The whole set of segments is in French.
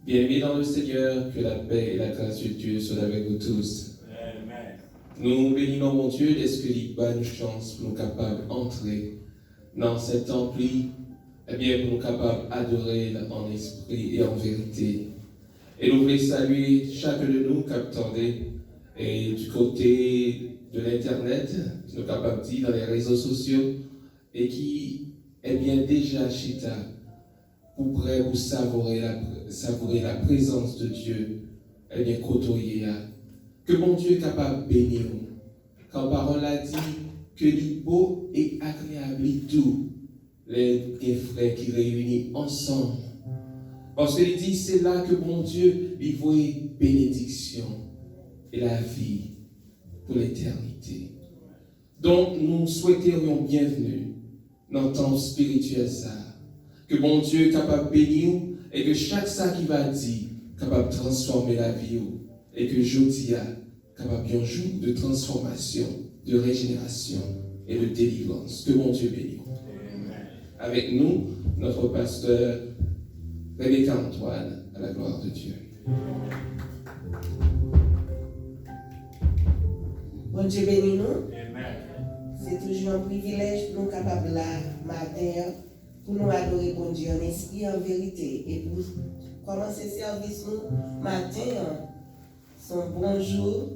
Bien-aimés dans le Seigneur, que la paix et la grâce de Dieu soient avec vous tous. Amen. Nous bénissons mon Dieu d'est-ce que l'Iqba nous chance pour nous capables d'entrer dans cet temple, eh bien pour nous capables d'adorer en esprit et en vérité. Et nous voulons saluer chacun de nous qui attendait et du côté de l'Internet, qui nous capables de dire dans les réseaux sociaux et qui est bien déjà chita pour prêt pour savourer la présence de Dieu, et bien côtoyer. Que mon Dieu est capable de bénir. Quand la parole a dit que les beaux et agréables et doux, les frères qui réunissent ensemble. Parce qu'il dit, c'est là que mon Dieu lui voit bénédiction et la vie pour l'éternité. Donc, nous souhaiterions bienvenue dans le temps spirituel ça. Que mon Dieu est capable de bénir et que chaque ça qui va dire, capable de transformer la vie. Et que jeudi a capable d'un jour de transformation, de régénération et de délivrance. Que mon Dieu bénisse. Avec nous, notre pasteur Rebecca Antoine, à la gloire de Dieu. Bon Dieu bénisse nous. Amen. C'est toujours un privilège pour nous capables là, matin, pour nous adorer bon Dieu en esprit, en vérité. Et pour commencer le service nous, matin, son bonjour.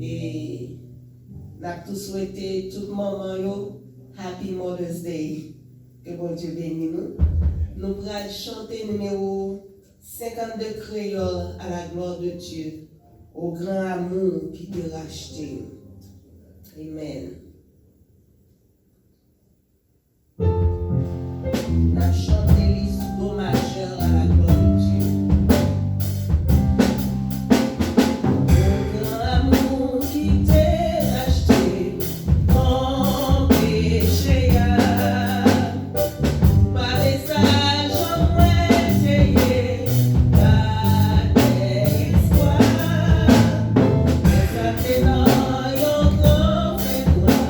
Et nous avons tous souhaité tout le moment, Happy Mother's Day. Que bon Dieu bénisse nous. Nous allons chanter numéro 52 créole à la gloire de Dieu, au grand amour qui t'a racheté. Amen. La chanter les do majeur à la gloire de Dieu. Au grand amour qui t'a racheté, mon péché a. Par les sages en moi essayé, par des espoirs. Mais ça fait dans yon grand fait noir.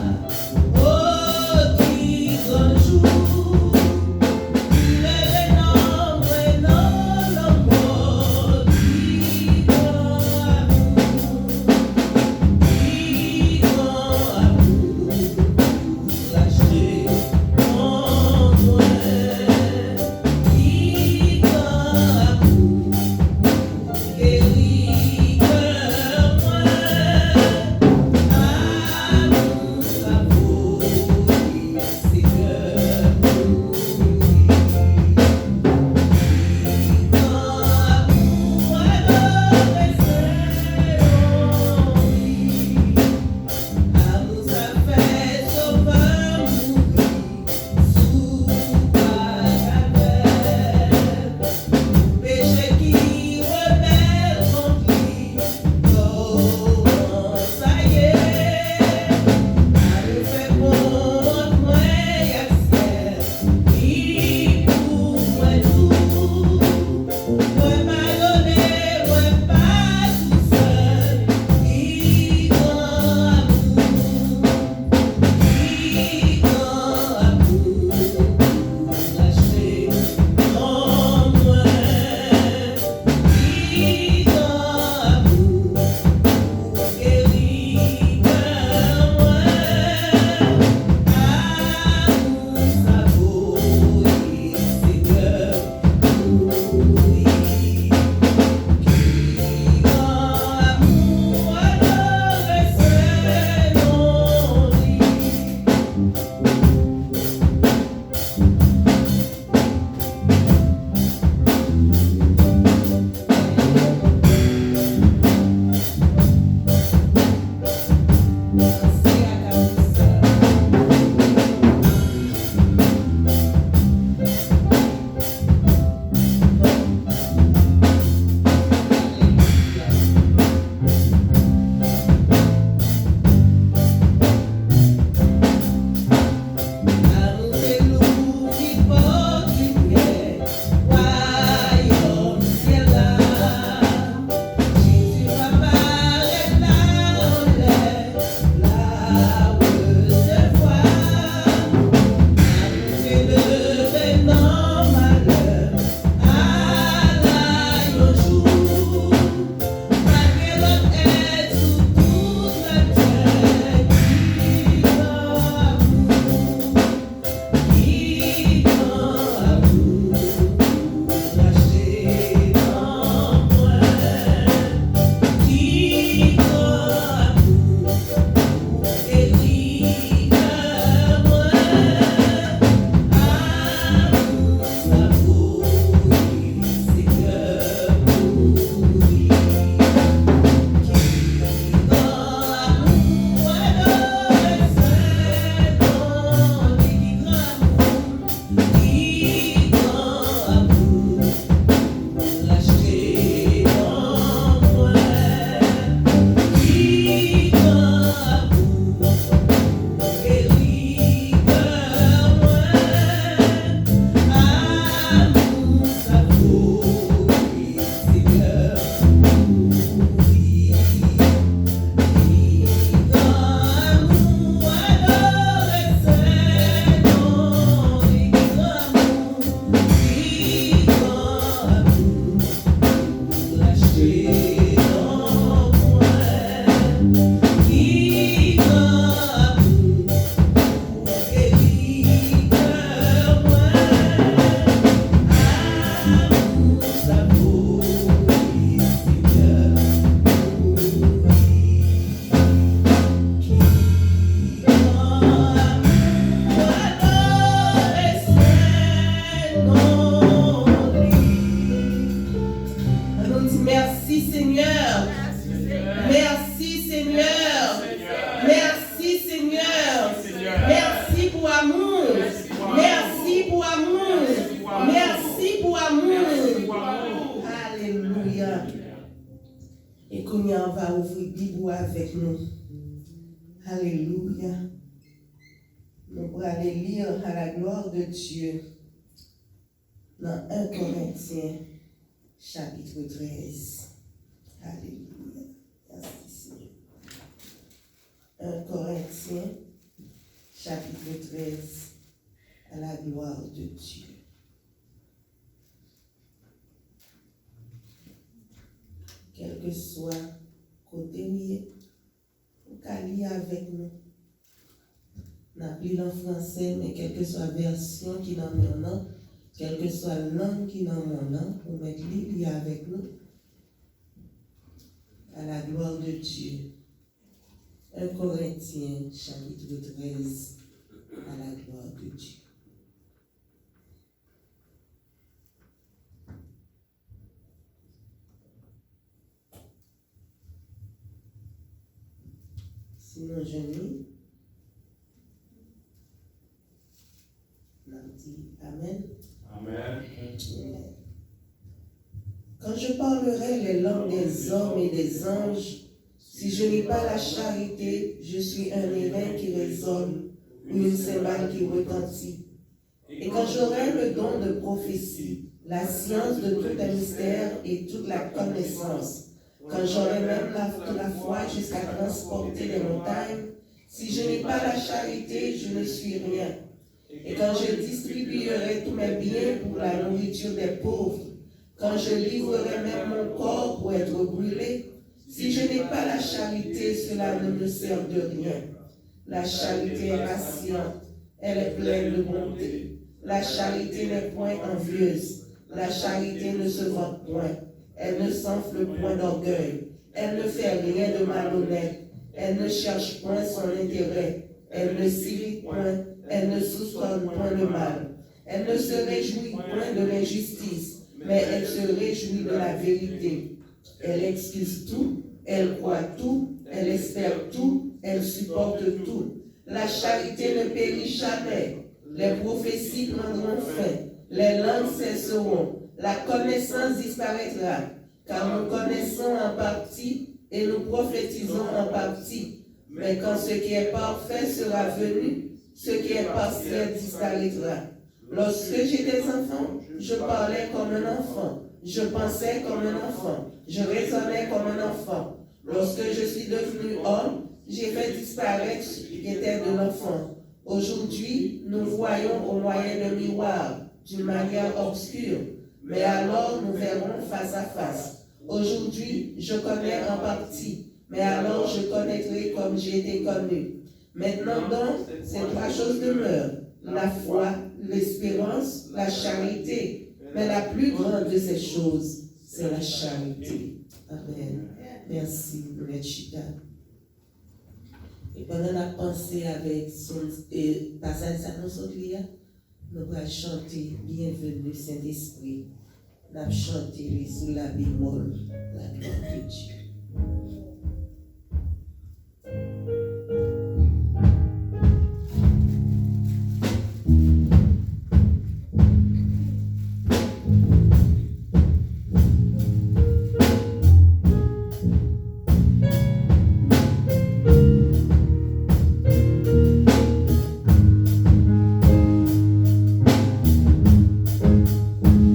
Seigneur va ouvrir la Bible avec nous. Alléluia. Nous allons aller lire à la gloire de Dieu dans 1 Corinthiens, chapitre 13. Alléluia. Merci Seigneur. 1 Corinthiens, chapitre 13, à la gloire de Dieu. Quel que soit côté où vous pouvez lire avec nous. Nous avons lu en français, mais quelle que soit la version qui est dans mon nom, quelle que soit la langue qui est dans mon nom, vous mettez lire avec nous. À la gloire de Dieu. 1 Corinthiens, chapitre 13, à la gloire de Dieu. Sinon, je lis. On dit Amen. Amen. Quand je parlerai les langues des hommes et des anges, si je n'ai pas la charité, je suis un airain qui résonne ou une cymbale qui retentit. Et quand j'aurai le don de prophétie, la science de tous les mystères et toute la connaissance, quand j'aurai même toute la foi jusqu'à transporter les montagnes, si je n'ai pas la charité, je ne suis rien. Et quand je distribuerai tous mes biens pour la nourriture des pauvres, quand je livrerai même mon corps pour être brûlé, si je n'ai pas la charité, cela ne me sert de rien. La charité est patiente, elle est pleine de bonté. La charité n'est point envieuse. La charité ne se vante point. Elle ne s'enfle point d'orgueil. Elle ne fait rien de malhonnête. Elle ne cherche point son intérêt. Elle ne s'irrite point. Elle ne soupçonne point le mal. Elle ne se réjouit point de l'injustice, mais elle se réjouit de la vérité. Elle excuse tout, elle croit tout, elle espère tout, elle supporte tout. La charité ne périt jamais. Les prophéties prendront fin, les langues cesseront, la connaissance disparaîtra, car nous connaissons en partie et nous prophétisons en partie. Mais quand ce qui est parfait sera venu, ce qui est partiel disparaîtra. Lorsque j'étais enfant, je parlais comme un enfant, je pensais comme un enfant, je raisonnais comme un enfant. Lorsque je suis devenu homme, j'ai fait disparaître ce qui était de l'enfant. Aujourd'hui, nous voyons au moyen d'un miroir, d'une manière obscure, mais alors nous verrons face à face. Aujourd'hui, je connais en partie, mais alors je connaîtrai comme j'ai été connu. Maintenant donc, ces trois choses demeurent, la foi, l'espérance, la charité. Mais la plus grande de ces choses, c'est la charité. Amen. Merci, Brother Chita. Et pendant la pensée avec son passage à nos autres, nous allons chanter Bienvenue Saint-Esprit. Nous allons chanter sous la bémol, la gloire de Dieu.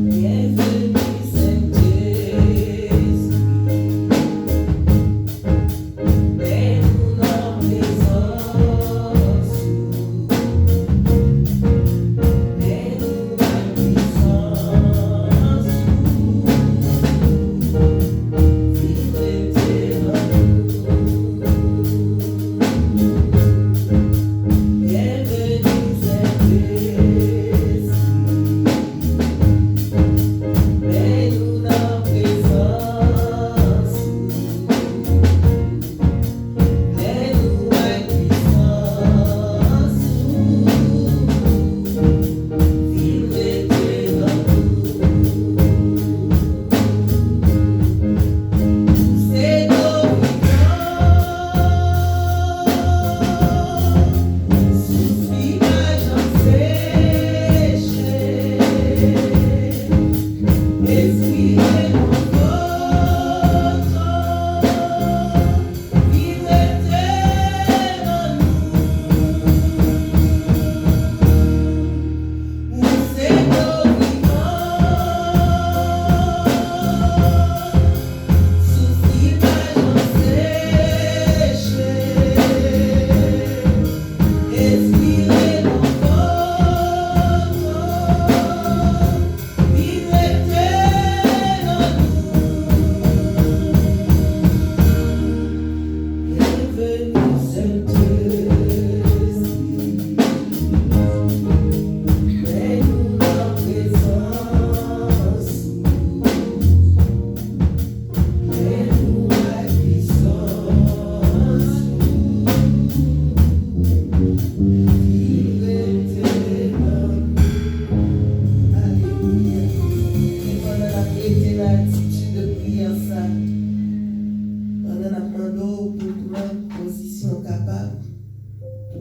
Bienvenue Saint-Esprit.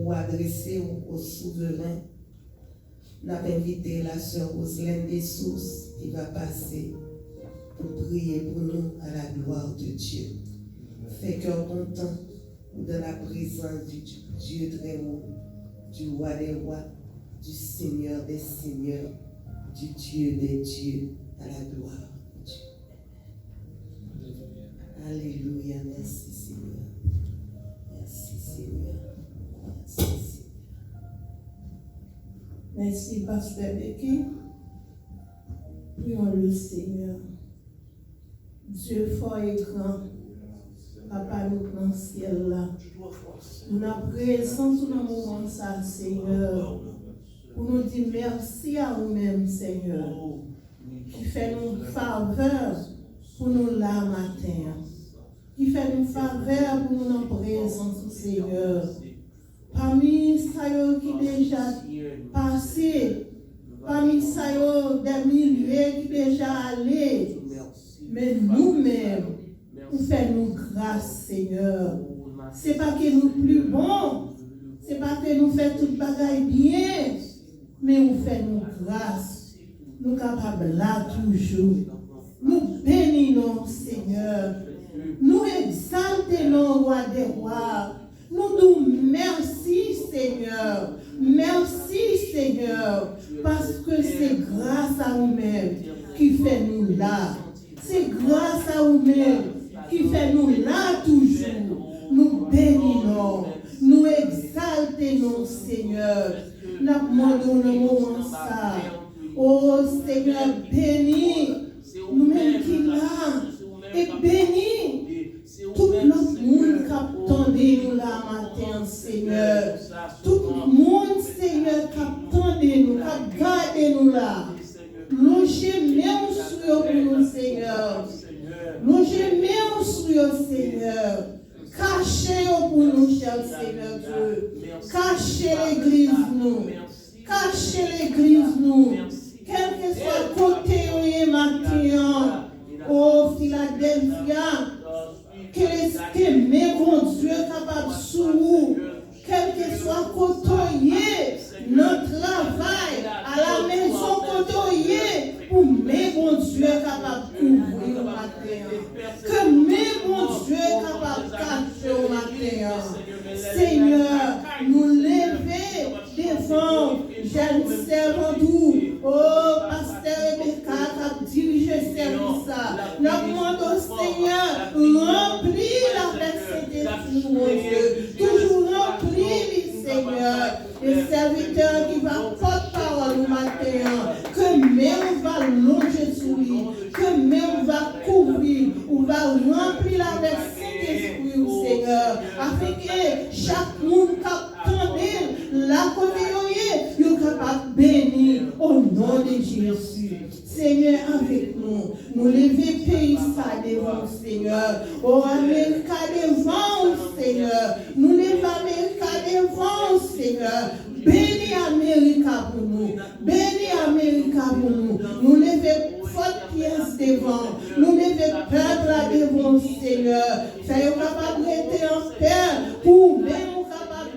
pour adresser au souverain. Nous avons invité la sœur Roselaine des Sources qui va passer pour prier pour nous à la gloire de Dieu. Fait cœur content dans la présence du Dieu très haut, du roi des rois, du Seigneur des seigneurs, du Dieu des dieux, à la gloire de Dieu. Alléluia, merci Seigneur. Merci Seigneur. Merci Seigneur. Merci, Pasteur Becky. Prions le Seigneur. Dieu fort et grand, Papa, nous dans le ciel là. Nous avons présent tout le moment, ça, Seigneur. Pour nous dire merci à nous-mêmes, Seigneur. Qui fait nous faveur pour nous là matin. Qui fait nous faveur pour nous en présence, Seigneur. Parmi ceux qui déjà passé, parmi ceux des milliers qui déjà allés, mais nous-mêmes, nous faisons grâce, Seigneur. Ce n'est pas que nous plus bons, ce n'est pas que nous faisons tout bagaille bien, mais nous faisons grâce. Nous sommes capables là toujours. Nous bénissons, Seigneur. Nous exaltons, roi des rois. Nous disons merci, Seigneur. Merci, Seigneur. Parce que c'est grâce à nous-mêmes qui fait nous là. C'est grâce à nous-mêmes qui fait nous là toujours. Nous bénissons, nous exaltons, Seigneur. Nous demandons le moment ça. Oh Seigneur, bénis nous-mêmes qui là. Et bénis tout le monde qui attendait nous là matin, Seigneur. Tout le monde, Seigneur, qui attendait nous, qui gardait nous là. Logez même sur nous, Seigneur. Logez même sur nous, Seigneur. Cachez pour nous, cher Seigneur Dieu. Cachez l'église, nous. Cachez l'église, nous. Quel que soit le côté où il est matin, oh Philadelphia, que mes bons Dieu capable sous vous, quel que soit le côté, notre travail, à la maison côté, pour mes bons Dieu capable couvrir au matin. Que mes bons Dieu capable cacher au matin. Seigneur, nous lever devant jeune servant doux. Oh, Pasteur Rebecca, qui dirige le service. Nous demandons au Seigneur, remplis avec cet esprit, mon Dieu. Toujours remplis, Seigneur. Les serviteurs qui va porte-parole au matin. Que même va longer sur lui. Que même va couvrir. Ou va remplir avec cet esprit, Seigneur. Afin que chaque monde qui la côté est capable de bénir au nom de Jésus. Seigneur, avec nous, nous levons pays ça devant, Seigneur. Oh, Amérique devant, Seigneur. Nous levons Amérique devant, Seigneur. Bénis Amérique pour nous. Bénis Amérique pour nous. Nous levons forte pièce devant. Nous levons peuple là devant, Seigneur. Soyez capables d'être en paix pour même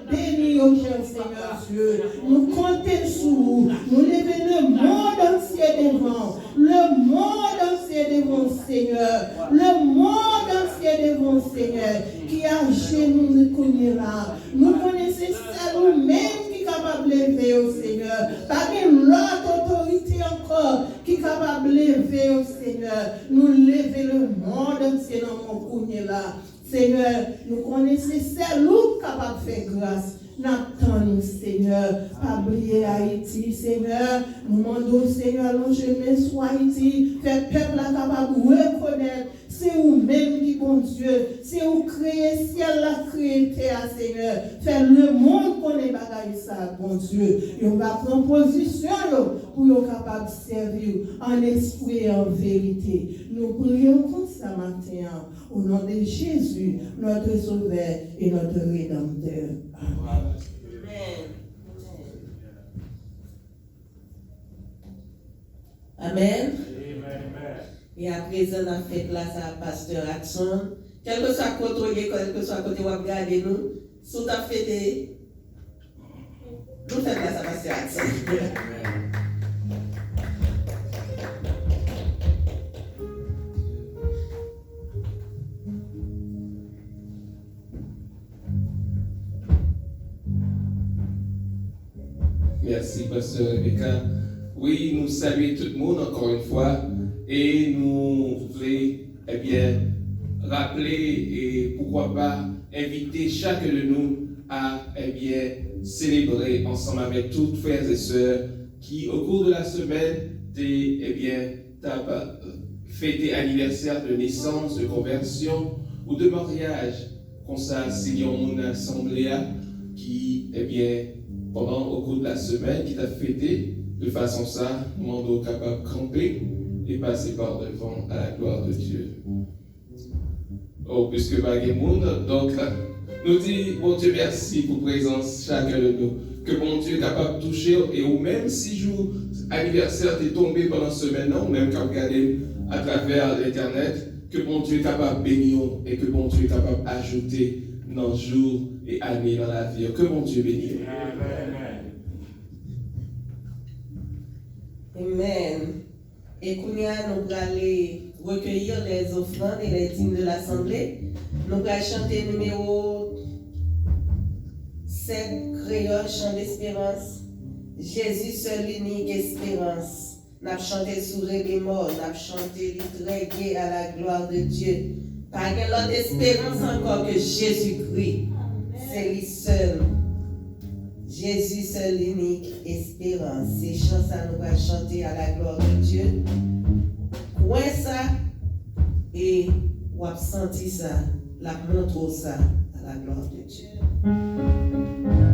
bénis, oh cher Seigneur Dieu. Nous comptons sur vous. Nous levons le monde entier devant. Le monde entier devant, Seigneur. Le monde entier devant, Seigneur. Qui a genoux de connaître là. Nous connaissons ça nous-mêmes qui est capable de lever au Seigneur. Pas l'autre autorité encore qui est capable de lever au Seigneur. Nous levons le monde entier dans mon connaît là. Seigneur, nous connaissons c'est nous capable de faire grâce. N'attendons, Seigneur, pas oublier Haïti, Seigneur. Nous demandons, Seigneur, nos jeunesse sur Haïti, faire peuple capable de reconnaître. C'est vous-même qui, bon Dieu, c'est vous créer ciel, la créer terre, Seigneur. Faire le monde qu'on est bagaille ça, bon Dieu. Et on va prendre position pour être capable de servir en esprit et en vérité. Nous prions comme ça matin, au nom de Jésus, notre Sauveur et notre Rédempteur. Amen. Amen. Et à présent, on a fait place à Pasteur Action. Quel que soit côté, quel que soit côté, on va regarder nous. Si on a fait Nous faisons la Sébastien. Merci, Pasteur Rebecca. Oui, nous saluons tout le monde encore une fois et nous voulons rappeler et pourquoi pas inviter chacun de nous à célébrer ensemble avec toutes frères et sœurs qui au cours de la semaine fêté anniversaire de naissance, de conversion ou de mariage. Comme ça, si on a une assemblée qui pendant au cours de la semaine qui t'a fêté, de façon ça, nous sommes capables de camper et passer par devant à la gloire de Dieu. Oh, puisque pas de monde, donc nous disons, bon Dieu, merci pour la présence chacun de nous. Que bon Dieu est capable de toucher, et ou même si jour anniversaire t'est tombé pendant ce semaine, ou même quand regarder à travers l'internet, que bon Dieu est capable de bénir et que bon Dieu est capable d'ajouter dans jours et années dans la vie. Que bon Dieu bénisse. Amen. Et Kounia, nous allons recueillir les offrandes et les dîmes de l'Assemblée. Nous allons chanter numéro 7, Créole, chant d'espérance. Jésus, seul unique espérance. Nous avons chanté sous ré bémol, nous avons chanté très gai à la gloire de Dieu. Pas quelle autre espérance encore que Jésus-Christ. C'est lui seul. Jésus, seul unique espérance. Ces chants, ça nous va chanter à la gloire de Dieu. Quoi ça? Et on a senti ça, la montre ça à la gloire de Dieu. Espérance,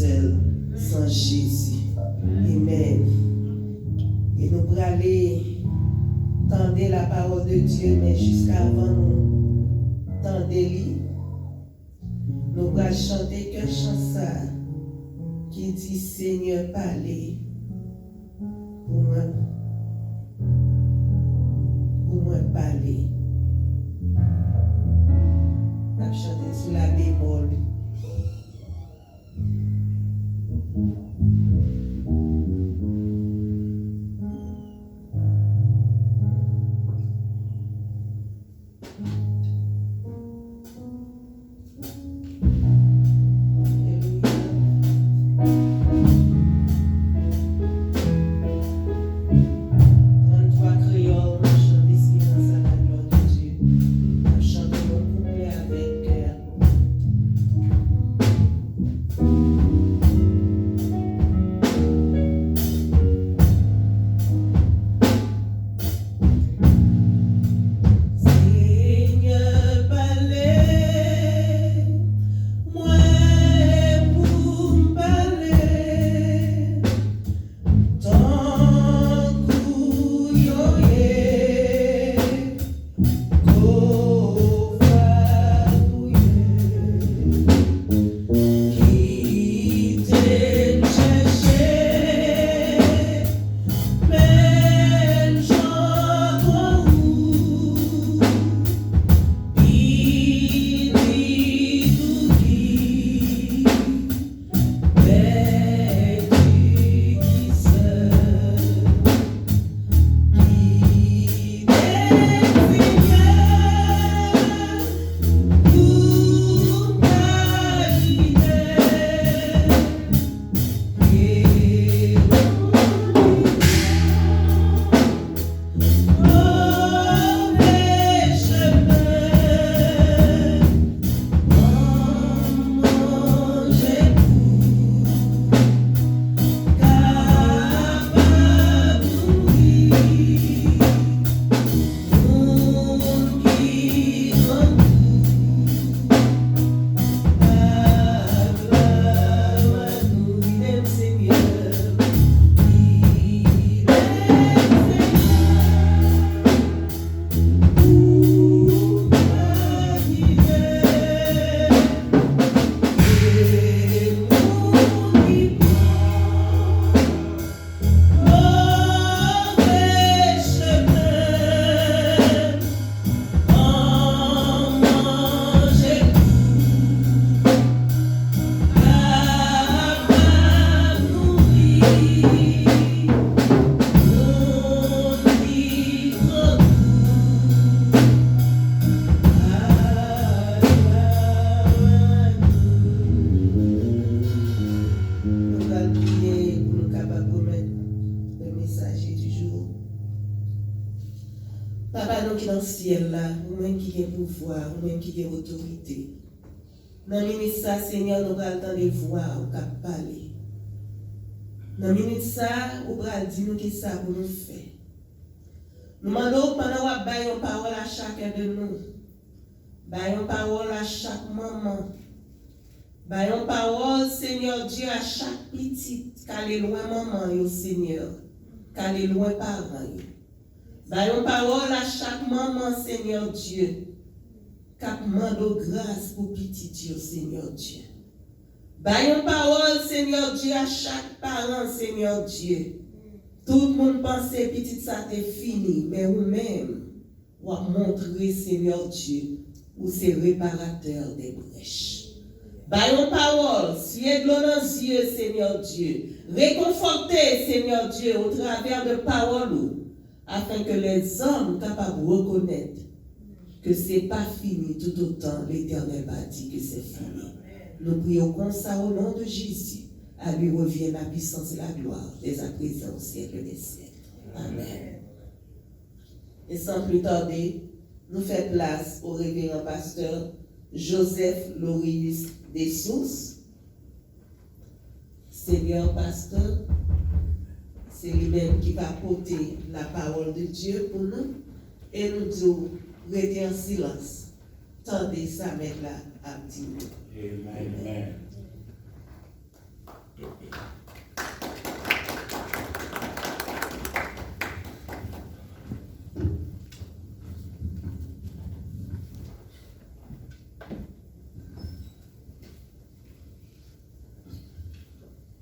seul sans Jésus. Amen. Et nous pour aller tendre la parole de Dieu, mais jusqu'avant nous tendre lui, nous allons chanter que chanson qui dit Seigneur parlez pour moi parler. On va chanter sur la bémol. Ciel là, vous-même qui avez pouvoir, vous-même qui avez autorité. Dans le minute ça, Seigneur, nous allons entendre des voix, nous allons parler. Dans le minute ça, nous allons dire nous qui ça pour nous faire. Nous demandons pendant que nous baillons une parole à chacun de nous. Baillons une parole à chaque maman. Baillons une parole, Seigneur Dieu, à chaque petite, qu'elle est loin maman, Seigneur, qu'elle est loin parent. Baillons parole à chaque maman, Seigneur Dieu, cap mando grâce pour petit Dieu, Seigneur Dieu. Baillons parole, Seigneur Dieu, à chaque parent, Seigneur Dieu. Tout le monde pense que petit ça t'est fini, mais vous-même, vous montrer, Seigneur Dieu, où c'est réparateur des brèches. Baillons parole, suez de l'eau dans les yeux, Seigneur Dieu. Réconfortez, Seigneur Dieu, au travers de paroles, afin que les hommes capables de reconnaître que ce n'est pas fini, tout autant l'Éternel m'a dit que c'est fini. Nous prions comme ça au nom de Jésus. À lui revient la puissance et la gloire, dès à présent au siècle des siècles. Amen. Et sans plus tarder, nous faisons place au révérend pasteur Joseph Loris Dessources. Seigneur pasteur, c'est lui-même qui va porter la parole de Dieu pour nous et nous disons, restez en silence. Tendez sa main là à dire. Amen.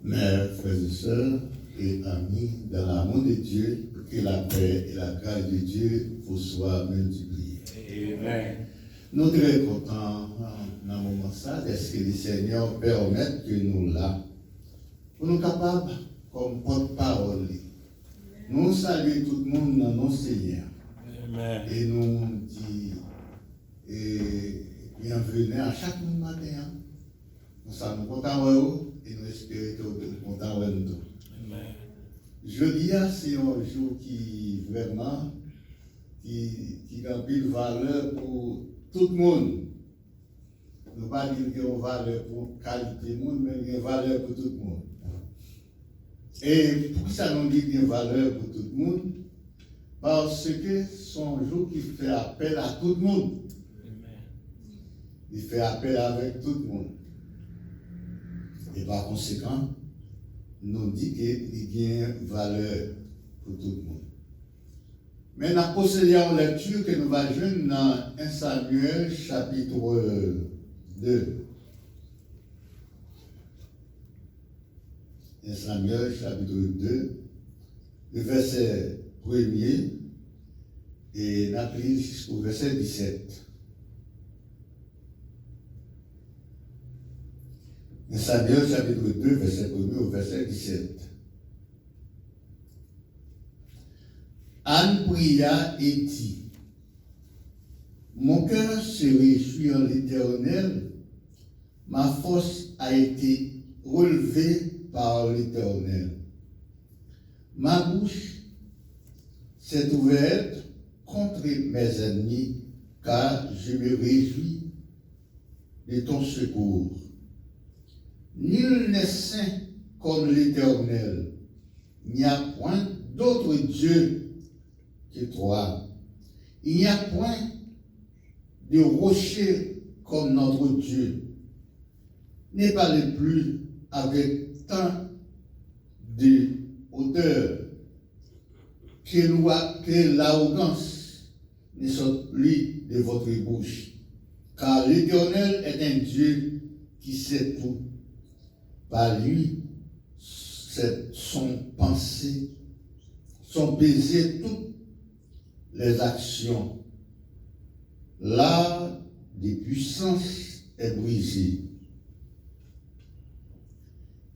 Mes frères et sœurs et amis, dans l'amour de Dieu, que la paix et la grâce de Dieu vous soient multipliées. Amen. Nous sommes très contents dans un moment ça, est-ce que le Seigneur permette que nous là, pour nous capables, comme porte-parole, nous saluons tout le monde dans nos Seigneurs. Amen. Et nous disons bienvenue à chaque matin. Nous sommes contents de vous et nous espérons que vous êtes contents de nous. Amen. Jeudi, c'est un jour qui vraiment qui a une valeur pour tout le monde. Nous ne pas dire qu'il y a une valeur pour la qualité du monde, mais il y a une valeur pour tout le monde. Et pour ça, nous dit qu'il y a une valeur pour tout le monde, parce que c'est un jour qui fait appel à tout le monde. Il fait appel avec tout le monde. Et par conséquent, nous dit qu'il y a une valeur pour tout le monde. Mais nous procédons à une lecture que nous allons jouer dans 1 Samuel chapitre 2. 1 Samuel chapitre 2, le verset 1er, et nous allons jusqu'au verset 17. 1 Samuel chapitre 2, verset 1er au verset 17. Anne pria et dit, mon cœur se réjouit en l'Éternel, ma force a été relevée par l'Éternel. Ma bouche s'est ouverte contre mes ennemis, car je me réjouis de ton secours. Nul n'est saint comme l'Éternel, il n'y a point d'autre Dieu que toi. Il n'y a point de rocher comme notre Dieu. Ne parlez plus avec tant de hauteur que l'arrogance ne sorte plus de votre bouche. Car l'Éternel est un Dieu qui sait tout. Par lui, son pensée, sont pesées toutes les actions. L'art des puissances est brisé.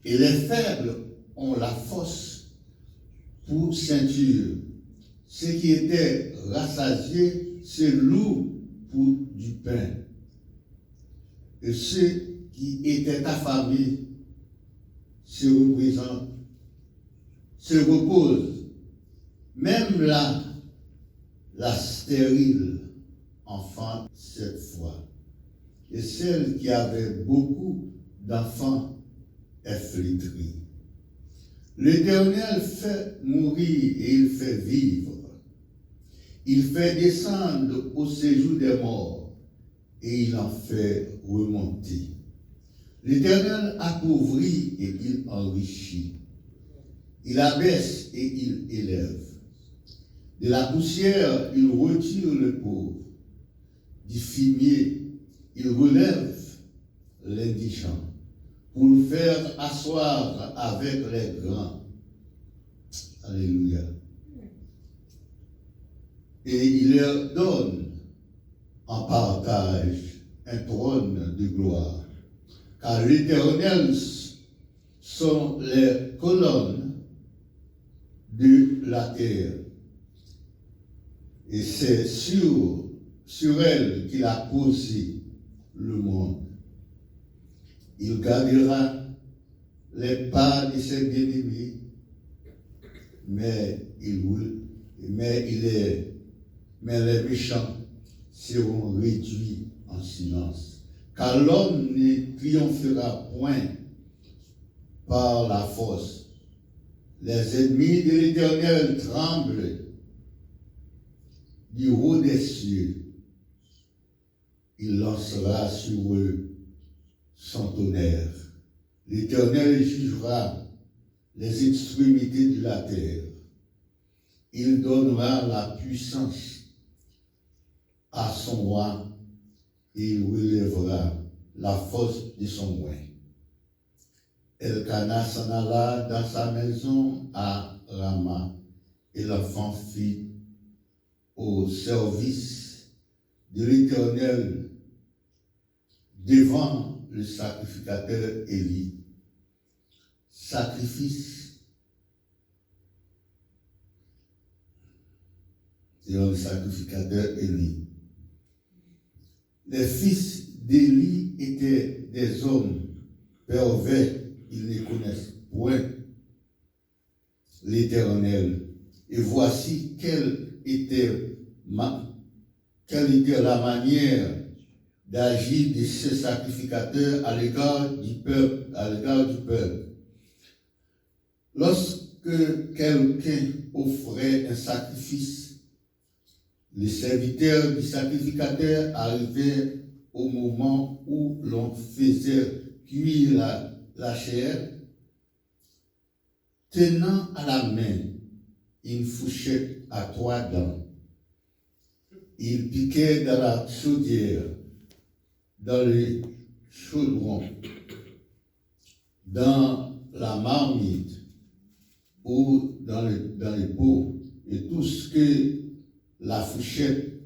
Et les faibles ont la force pour ceinture. Ceux qui étaient rassasiés se louent pour du pain. Et ceux qui étaient affamés se reposent. Même là, la stérile enfante cette fois. Et celle qui avait beaucoup d'enfants est flétrie. L'Éternel fait mourir et il fait vivre. Il fait descendre au séjour des morts et il en fait remonter. L'Éternel appauvrit et il enrichit. Il abaisse et il élève. De la poussière, il retire le pauvre. Du fumier, il relève l'indigent pour le faire asseoir avec les grands. Alléluia. Et il leur donne en partage un trône de gloire. Car l'Éternel sont les colonnes de la terre. Et c'est sur elle qu'il a posé le monde. Il gardera les pas de ses bien-aimés, mais les méchants seront réduits en silence. Car l'homme ne triomphera point par la force. Les ennemis de l'Éternel tremblent du haut des cieux. Il lancera sur eux son tonnerre. L'Éternel jugera les extrémités de la terre. Il donnera la puissance à son roi et il relèvera la force de son moyen. Elkana s'en alla dans sa maison à Rama, et l'enfant fit au service de l'Éternel devant le sacrificateur Élie. Sacrifice devant le sacrificateur Élie. Les fils d'Élie étaient des hommes pervers, ils ne connaissent point l'Éternel. Et voici quelle était la manière d'agir de ces sacrificateurs à l'égard du peuple. Lorsque quelqu'un offrait un sacrifice, les serviteurs du sacrificateur arrivaient au moment où l'on faisait cuire la chair, tenant à la main une fourchette à 3 dents. Il piquait dans la chaudière, dans les chaudrons, dans la marmite ou dans les pots, et tout ce que la fourchette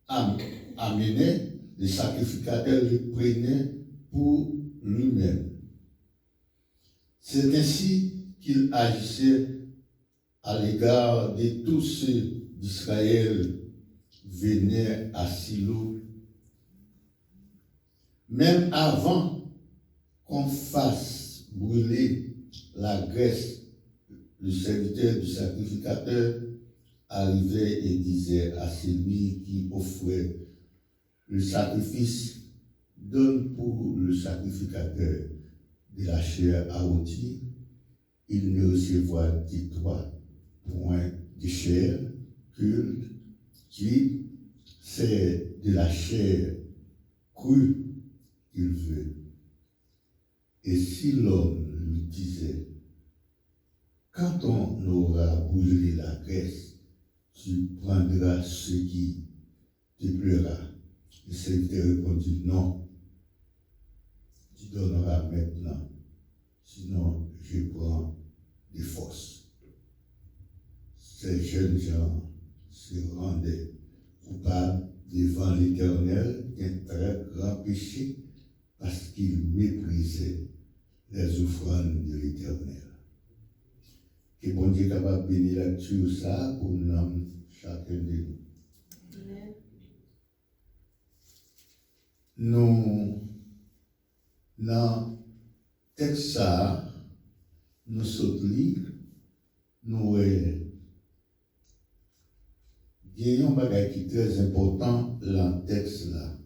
amenait, le sacrificateur le prenait pour lui-même. C'est ainsi qu'il agissait à l'égard de tous ceux d'Israël venaient à Silo. Même avant qu'on fasse brûler la graisse, le serviteur du sacrificateur arrivait et disait à celui qui offrait le sacrifice: donne pour le sacrificateur de la chair à rôtir, il ne recevra que 3 points de chair culte, qui c'est de la chair crue qu'il veut. Et si l'homme lui disait: quand on aura brûlé la graisse, tu prendras ce qui te plaira. Le serviteur répondit: non, tu donneras maintenant, sinon je prends des forces. Ces jeunes gens se rendaient coupables devant l'Éternel d'un très grand péché parce qu'ils méprisaient les offrandes de l'Éternel. Que bon Dieu est capable de bénir là-dessus ça pour nous, chacun de nous. Nous, dans le texte ça, nous sommes nous gagnons un bagage qui est très important dans le texte là.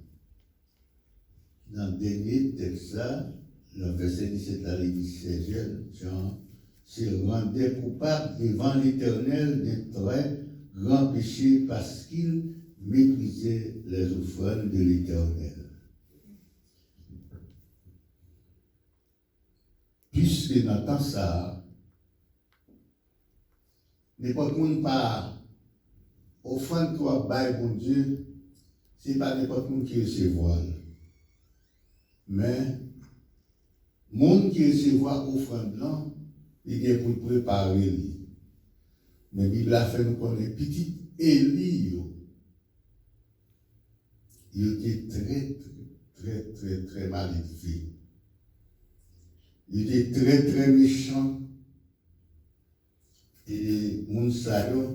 Dans le dernier texte là, le verset 17 à l'église Jean se rendait coupable devant l'Éternel d'un très grand péché parce qu'il méprisait les offrandes de l'Éternel. Puisque dans le temps ça, n'importe qui pas offrande toi bail bon Dieu, c'est pas n'importe qui recevra. Mais monde qui recevra offrande là, il est pour préparer lui. Mais la Bible a fait nous connaître petit Élie. Il était très mal élevé. Il était très méchant. Et mon salaire,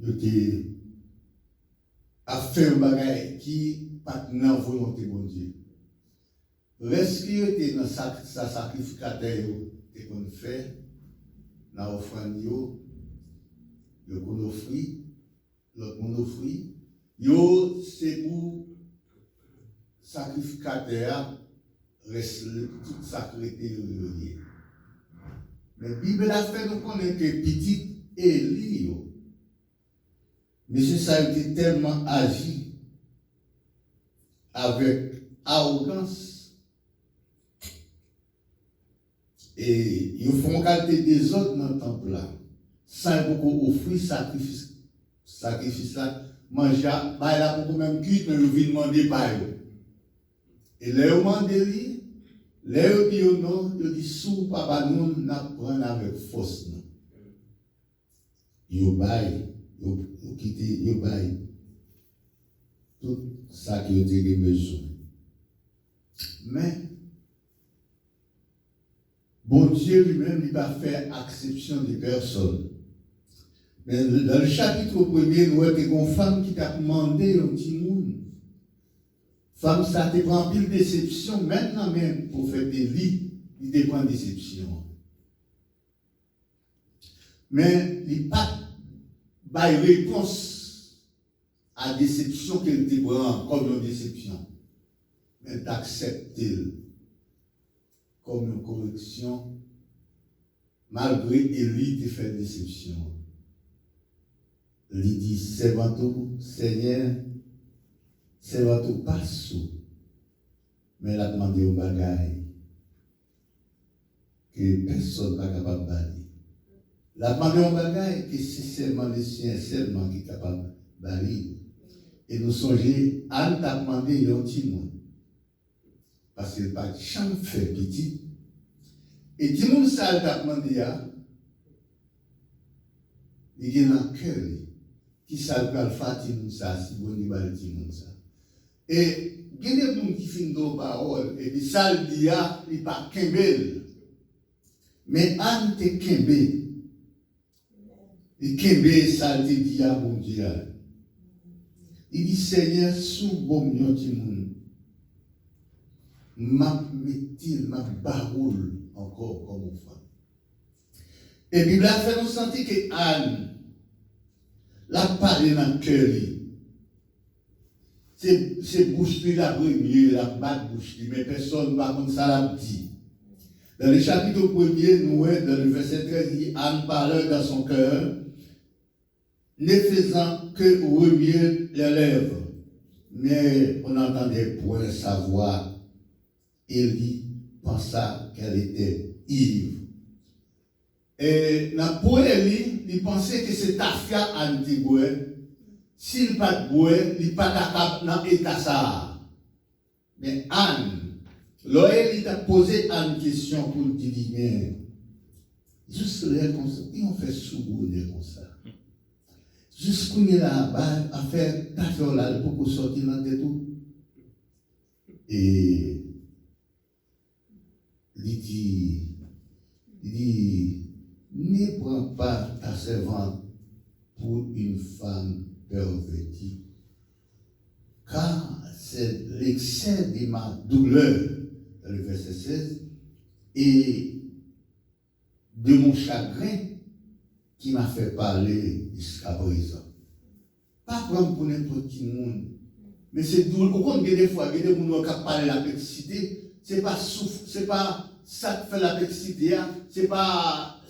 il était a fait un bagage qui pas dans volonté de Dieu. Reste qui était dans sa sacrificateur et qu'on fait dans l'offrande, il qu'on offre, l'autre qu'on offre, c'est pour sacrificateur reste toute sacralité. Mais la Bible a fait nous connaître que petit Élie, mais ça a été tellement agi avec arrogance. Et ils font qualité des autres dans le temple là. Sans beaucoup offrir sacrifice là, manger, bah là pour même cuite, mais ils viennent demander pas eux. Et les demandent Là, il dit non, il dit sous papa nous n'apprend avec force. Il baille, il quitte, il baille tout ça qui a été besoin. Mais, bon Dieu lui-même n'a pas fait exception de personne. Mais dans le chapitre 1er, nous avons une femme qui t'a demandé un petit monde. Femme, ça te prend pile déception, maintenant même, pour faire des lits, il te prend déception. Mais il n'y a pas de réponse à la déception qu'elle te prend comme une déception. Mais d'accepter comme une correction, malgré Élie te fait déception. Il dit, servant tout, Seigneur, servant tout, pas sous. Mais il a demandé au bagaille que personne n'est capable de balayer. Il a demandé au bagaille que c'est seulement les siens seulement qui est capable de balayer. Et nous songeons, Anne t'a demandé un petit monde. Parce qu'il n'a pas de chambre fait petit. Et tout le monde ça t'a demandé, il y a un cœur. Qui ça va faire ça, si bon il va le dire ça. Et il y a des gens qui finissent dans la parole, et puis ça le dit, il n'est pas kembel. Mais Anne te kembel. Et kembel, ça le dit, bon Dieu. Il dit, Seigneur, sous bon petit monde, m'a mettil, m'a baroule encore comme une femme. Et Bible a fait nous sentir que Anne, la parole dans le cœur, c'est bouche la première, la batte bouche, mais personne ne va comme ça la dit. Dans le chapitre 1er, nous, dans le verset 13, il dit Anne parlait dans son cœur, ne faisant que remuer les lèvres. Mais on n'entendait point sa voix. Élie pensa qu'elle était ivre. Et pour Élie, il pensait que c'est Tafia Anne qui boit. S'il pas de bois, il n'est pas capable dans l'état ça. Mais Anne, Loël t'a posé une question pour le dire, juste là comme ça, et on fait sous-bourner comme ça. Juste qu'on est là, à faire ta là pour sortir dans le tout. Et il dit, ne prends pas ta servante pour une femme pervertie, car c'est l'excès de ma douleur, dans le verset 16, et de mon chagrin qui m'a fait parler jusqu'à présent. Pas prendre pour n'importe qui monde, mais c'est douloureux. Au compte des fois, il y a des gens qui parlent de la perversité, c'est pas souffle, c'est pas ça qui fait la perversité, c'est pas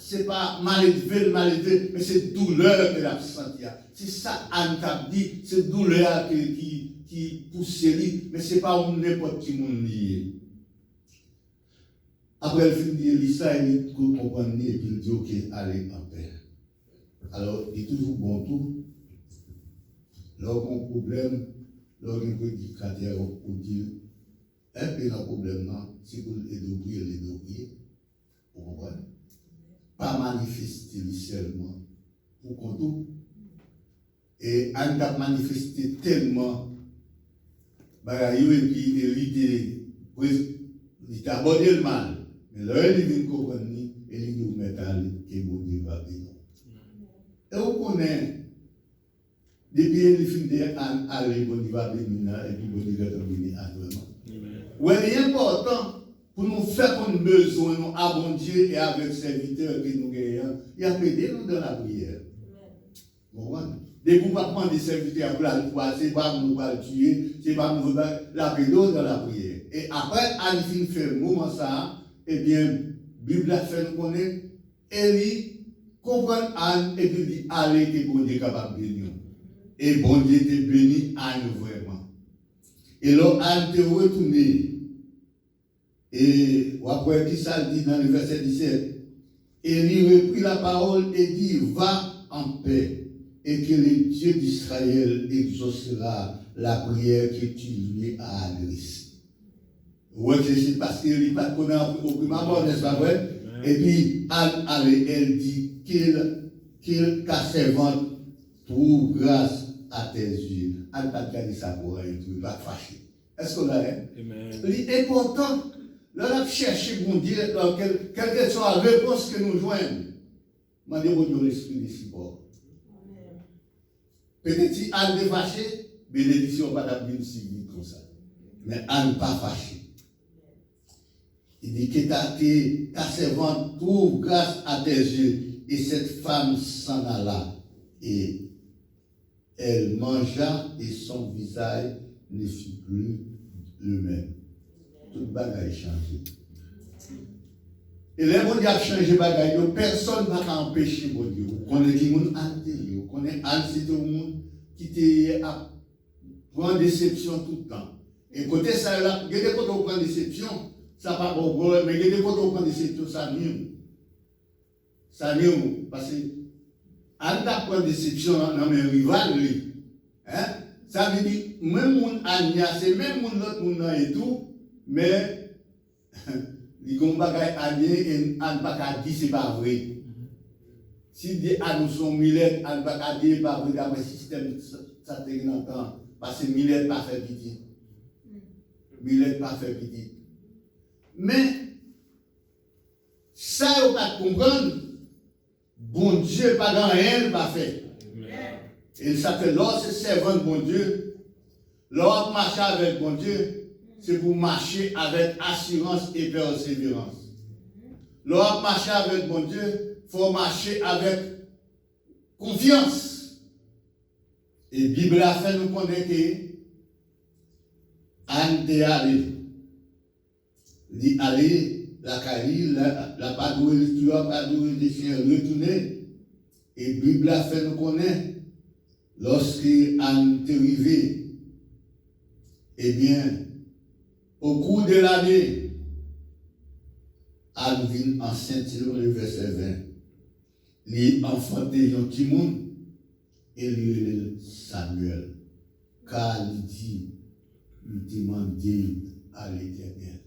mal élevé, mais c'est douleur que la senti. C'est ça Anne t'a dit, c'est douleur qui pousse lui, mais c'est pas n'importe qui monde lié. Après elle finit de lire ça, il comprend et puis il dit ok, allez en paix. Alors il est toujours bon tout. Lorsqu'on a un problème, lorsqu'on a un prédicateur pour dire un peu le problème, non, si vous les prier, vous comprenez? Pas manifester seulement pour qu'on et Anne a manifesté tellement et puis il a abordé le mal. Mais là, il vient comprendre et il dit métal qui bon Dieu va venir. Et on connaît, depuis le film d'Anne, allez, bon Dieu va venir et puis bon Dieu va venir à vraiment. Oui, il est important pour nous faire qu'on besoin, nous abondir et avec serviteurs que nous gagnons, il a aidé nous dans la prière. Vous comprenez? Dès que vous ne pouvez pas prendre des serviteurs pour la prière, ce n'est pas nous va le tuer, ce n'est pas nous la pédo dans la prière. Et après, Anne fait un moment ça, eh bien, la Bible a fait nous connaître, Élie comprend Anne et puis dit allez, que bon Dieu est capable de bénir. Et bon Dieu te béni Anne vraiment. Et là, Anne te retourné. Et après, qui ça dit dans le verset 17, Élie reprit la parole et dit va en paix. Et que le Dieu d'Israël exaucera la prière que tu lui as adressée. réfléchir parce qu'il n'est pas connu au prime abord, n'est-ce pas vrai? Et puis, elle dit qu'il t'a servante trouve grâce à tes yeux. Elle t'a dit ça pour elle, tu ne vas pas fâcher. Est-ce qu'on l'a? C'est important. Là, chercher bon Dieu, quelle que soit la réponse que nous joignons. Demandez-moi l'esprit de support. Peut-être si elle est fâchée, bénédiction pas d'abîme si vite comme ça. Mais elle n'est pas fâchée. Il dit que ta servante trouve grâce à tes yeux. Et cette femme s'en alla. Et elle mangea et son visage ne fut plus le même. Tout bagaille changé. Et les gens qui ont changé bagaille, personne ne va empêcher mon Dieu. On connaît qui moun ante, on connaît c'est tout le monde qui te prend déception tout le temps. Et côté ça là, il y a des côtés où on prend déception, ça pas bon problème, mais il y a des côtés où on prend déception, ça mieux. Ça mieux parce que on t'a prend déception dans mes rivales lui. Hein? Ça veut dire même moun ania, c'est même moun l'autre moun et tout. Mais, les bagages alliés et on ne peut pas dire c'est pas vrai. Si des nous sont Millet, on ne peut pas dire c'est pas vrai dans le système, ça te longtemps. Parce que Millet pas fait pitié. Millet pas fait pitié. Mais, ça, on va comprendre, bon Dieu, pas dans rien, pas fait. Et ça fait lorsque c'est servant de bon Dieu, lorsque marche avec bon Dieu, c'est pour marcher avec assurance et persévérance. Lorsque marcher avec mon Dieu, il faut marcher avec confiance. Et la Bible a fait nous connaître que Anne est allée. Il est allé, la Cali, la padouille, l'histoire, la padouille des chiens retourner. Et la Bible a fait nous connaître, lorsque Anne est arrivée, eh bien, au cours de l'année, Anne vient enceinte, selon le verset 20. Il a enfanté un petit monde et il Samuel. Car il dit, il demandait à l'Éternel.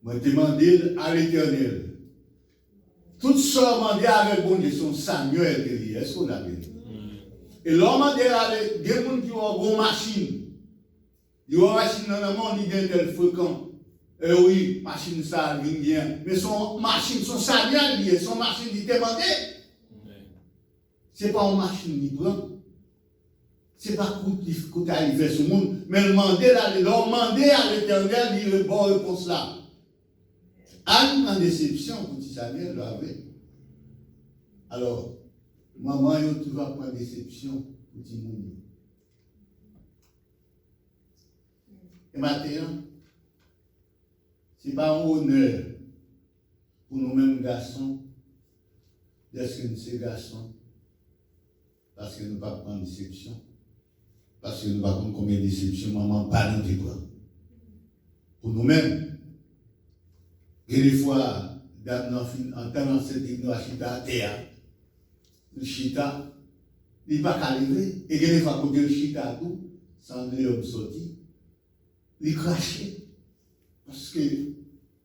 Moi, demandé à l'Éternel. Tout ça, demandé avec bon Dieu, son Samuel de lui. Est-ce qu'on a bien? Et l'homme a dit, des gens qui ont une machine. Il y a une machine dans le monde, il y a un tel fréquent. Oui, machine ça vient bien. Mais son machine, son Samuel lié, son machine il demandé. Ce n'est pas une machine qui prend. Ce n'est pas coûte à faire ce monde. Mais le demander à l'Éternel, il répond réponse là. Anne en déception, petit Samuel l'avait. Alors, maman, tu vas prendre déception, petit monde. Et maintenant, ce n'est pas un honneur pour nous-mêmes garçons d'être que nous sommes garçons parce que nous ne pas prendre déception. Parce que nous ne pas prendre combien de déceptions, maman, pas nous bras. Pour nous-mêmes, et des fois, en tenant cette chita à terre, le chita, il n'est pas qu'à lever, et des fois, quand le chita à tout, sans l'homme sorti, il crache. Parce que il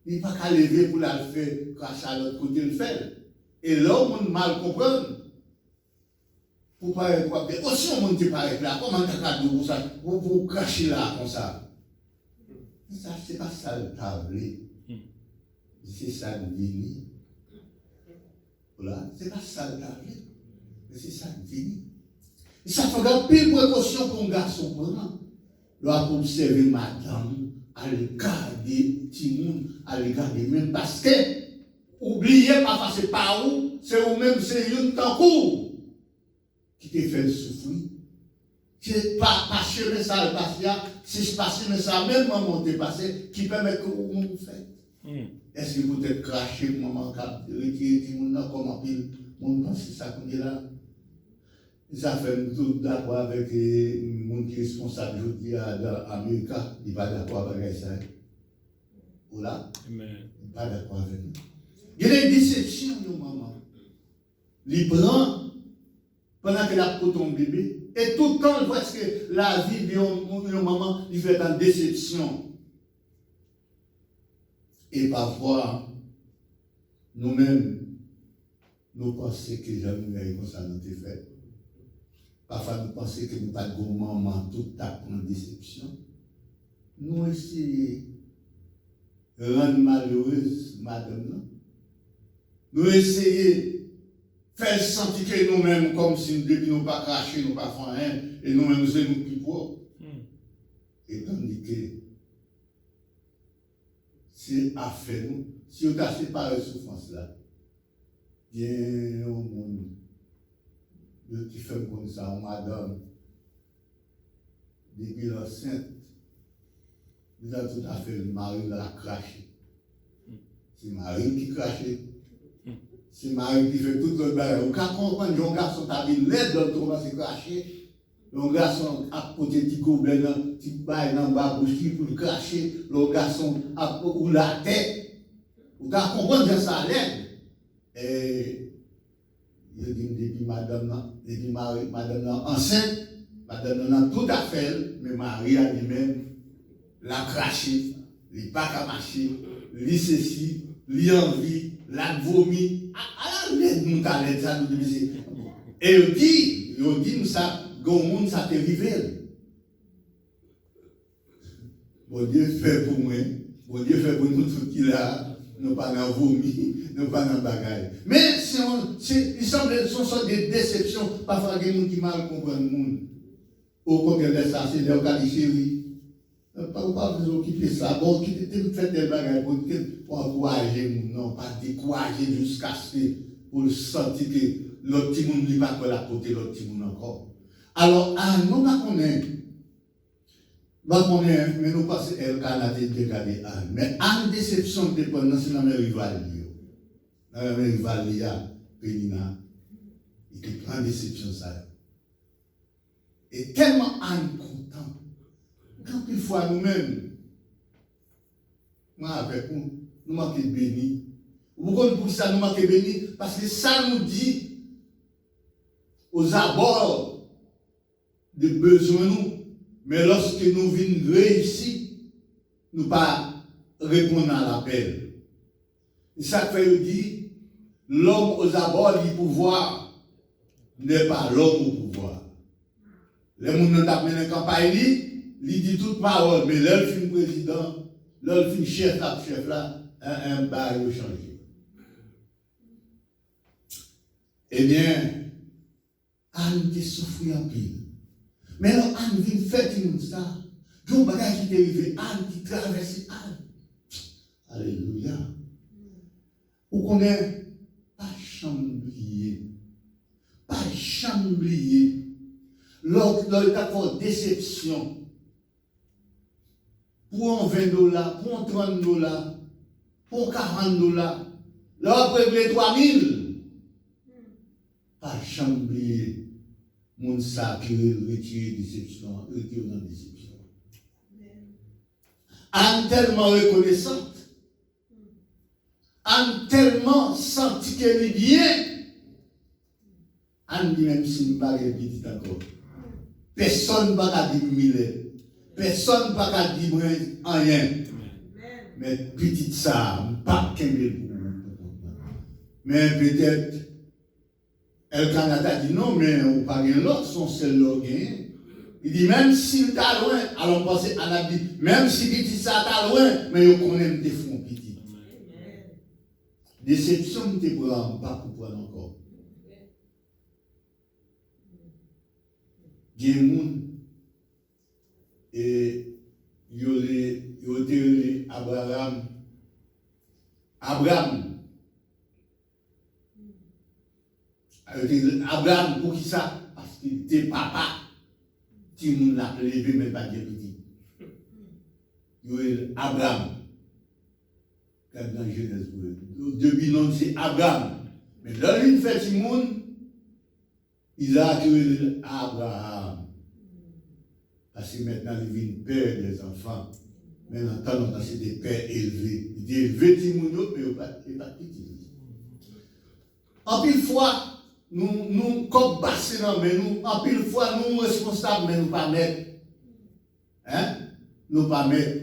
n'est pas qu'à lever pour la faire cracher à l'autre côté, le fait. Et l'homme mal comprendre. Pour pas être quoi. Aussi, on ne pas là. Comment tu as pour ça? Pour cracher là, comme ça. Ça, c'est pas ça le tablé. C'est ça le vini. Voilà. C'est pas ça le tablé. Mais c'est ça le vini. Et ça fait une pile précaution pour un garçon prend. Là, pour observer madame, à regarder Timoun, à regarder même parce que, oubliez pas passer par où, c'est vous-même, c'est une temps court qui te fait souffrir. C'est pas passionné ça, le patient, c'est passionné ça, même maman t'es passé, qui permet que vous faites. Est-ce que vous êtes craché, maman, cap, retirer Timoun, comment pile, mon pense ça qu'on est là. Ça fait tout d'accord avec les gens qui sont responsables aujourd'hui dans l'Amérique. Ils ne sont pas d'accord avec ça. Voilà. Ils ne sont pas d'accord avec nous. Il y a des déceptions, maman. Il prend pendant qu'il a pour ton bébé. Et tout le temps, parce que la vie de maman, il fait une déception. Et parfois, nous-mêmes, nous pensons que jamais comme ça nous été fait. Parfois, nous pensons que nous pas de moment tout à prendre déception. Nous essayons de rendre malheureuse madame. Non? Nous essayons de faire sentir que nous-mêmes, comme si depuis nous pas craché, nous pas fait rien, et nous-mêmes, c'est nous qui pauvres. Et tandis que c'est à faire nous, si on a séparé la souffrance là, bien au monde, qui fait comme ça, madame, depuis l'enceinte, nous avons tout à fait le mari l'a craché. C'est Marie qui crache. C'est Marie qui fait tout le bagage. Vous comprenez, un garçon qui a une lettre dans le trou, c'est craché. Le garçon a côté petit gobelet, petit bail dans le bas bouche pour le cracher. Le garçon a ou la tête. Vous comprenez ça l'aide. Et il dit depuis madame enceinte, madame a tout à fait, mais Marie a lui-même la craché, il pas qu'à marcher, il ceci, il envie, la vomi. À l'aide nous ta l'aide ça nous dit. Et il dit ça. Gon monde ça te rivel. Bon Dieu fait pour moi, bon Dieu fait pour nous tout qui là, nous pas dans vomi, nous pas dans bagaille. Mais il semble que ce sont des déceptions, parfois des gens qui mal comprennent le monde. Au combien de ça, c'est des cas chérie. Pas vous occuper ça, bon, qui te fait des bagailles pour encourager nous, non, pas décourager jusqu'à ce pour sentir que l'autre petit monde n'est pas à côté de l'autre petit monde encore. Alors, nous mais nous passons le Canada de garder Anne. Mais Anne déception de pendant c'est dans mes rivaliers. Dans mes rivaliers, Pénina, il te prend déception ça. Et tellement Anne content. Quand une fois nous-mêmes, moi avec nous manquons béni. Vous comprenez pour ça nous manquons béni? Parce que ça nous dit aux abords de besoin nous, mais lorsque nous venons réussir, nous pas répondre à l'appel. Et ça fait dire, l'homme aux abords du pouvoir n'est pas l'homme au pouvoir. Les gens qui ont mené campagne, ils disent toute parole, mais leur fin président, leur fin chef là, un bail changé. Eh bien, Anne te souffre en pile. Mais alors, Anne vient faire tout ça. Donc, bagage qui est arrivé, Anne qui traverse Anne. Alléluia. Vous connaissez, pas chamblier. Pas chamblier. Lors de ta déception, pour un $20, pour un $30, pour $40, lors de les 3000, pas chamblier. Mon sac qui retire déception, retire dans déception. Anne tellement reconnaissante, Anne tellement senti qu'elle est bien. Anne dit même si je ne pas petit encore. Personne ne va dire mille. Personne ne va dire rien. Mais petite ça, pas qu'un mais peut-être. El Canada dit non, mais on parle de l'autre, son seul login. Il dit même s'il est loin, alors on pense à dit, même si petit ça est loin, mais on connaît des fonds petits. Déception, tu ne prends pas pour prendre encore. Il y a des gens, et il y a Abraham. Abraham, pour qui ça? Parce qu'il était papa. Tout le monde l'a levé, mais pas de petit. Abraham. Dans Genèse, depuis non, c'est Abraham. Mais dans une fête, tout le monde, il a appelé Abraham. Parce que maintenant, il vient père des enfants. Maintenant, c'est des pères élevés. Il dit élevé tout le monde, mais il n'est pas petit. En pile fois, nous comme bassin, mais nous, en pile fois, nous responsables, mais nous pas mettre. Hein? Nous pas mettre.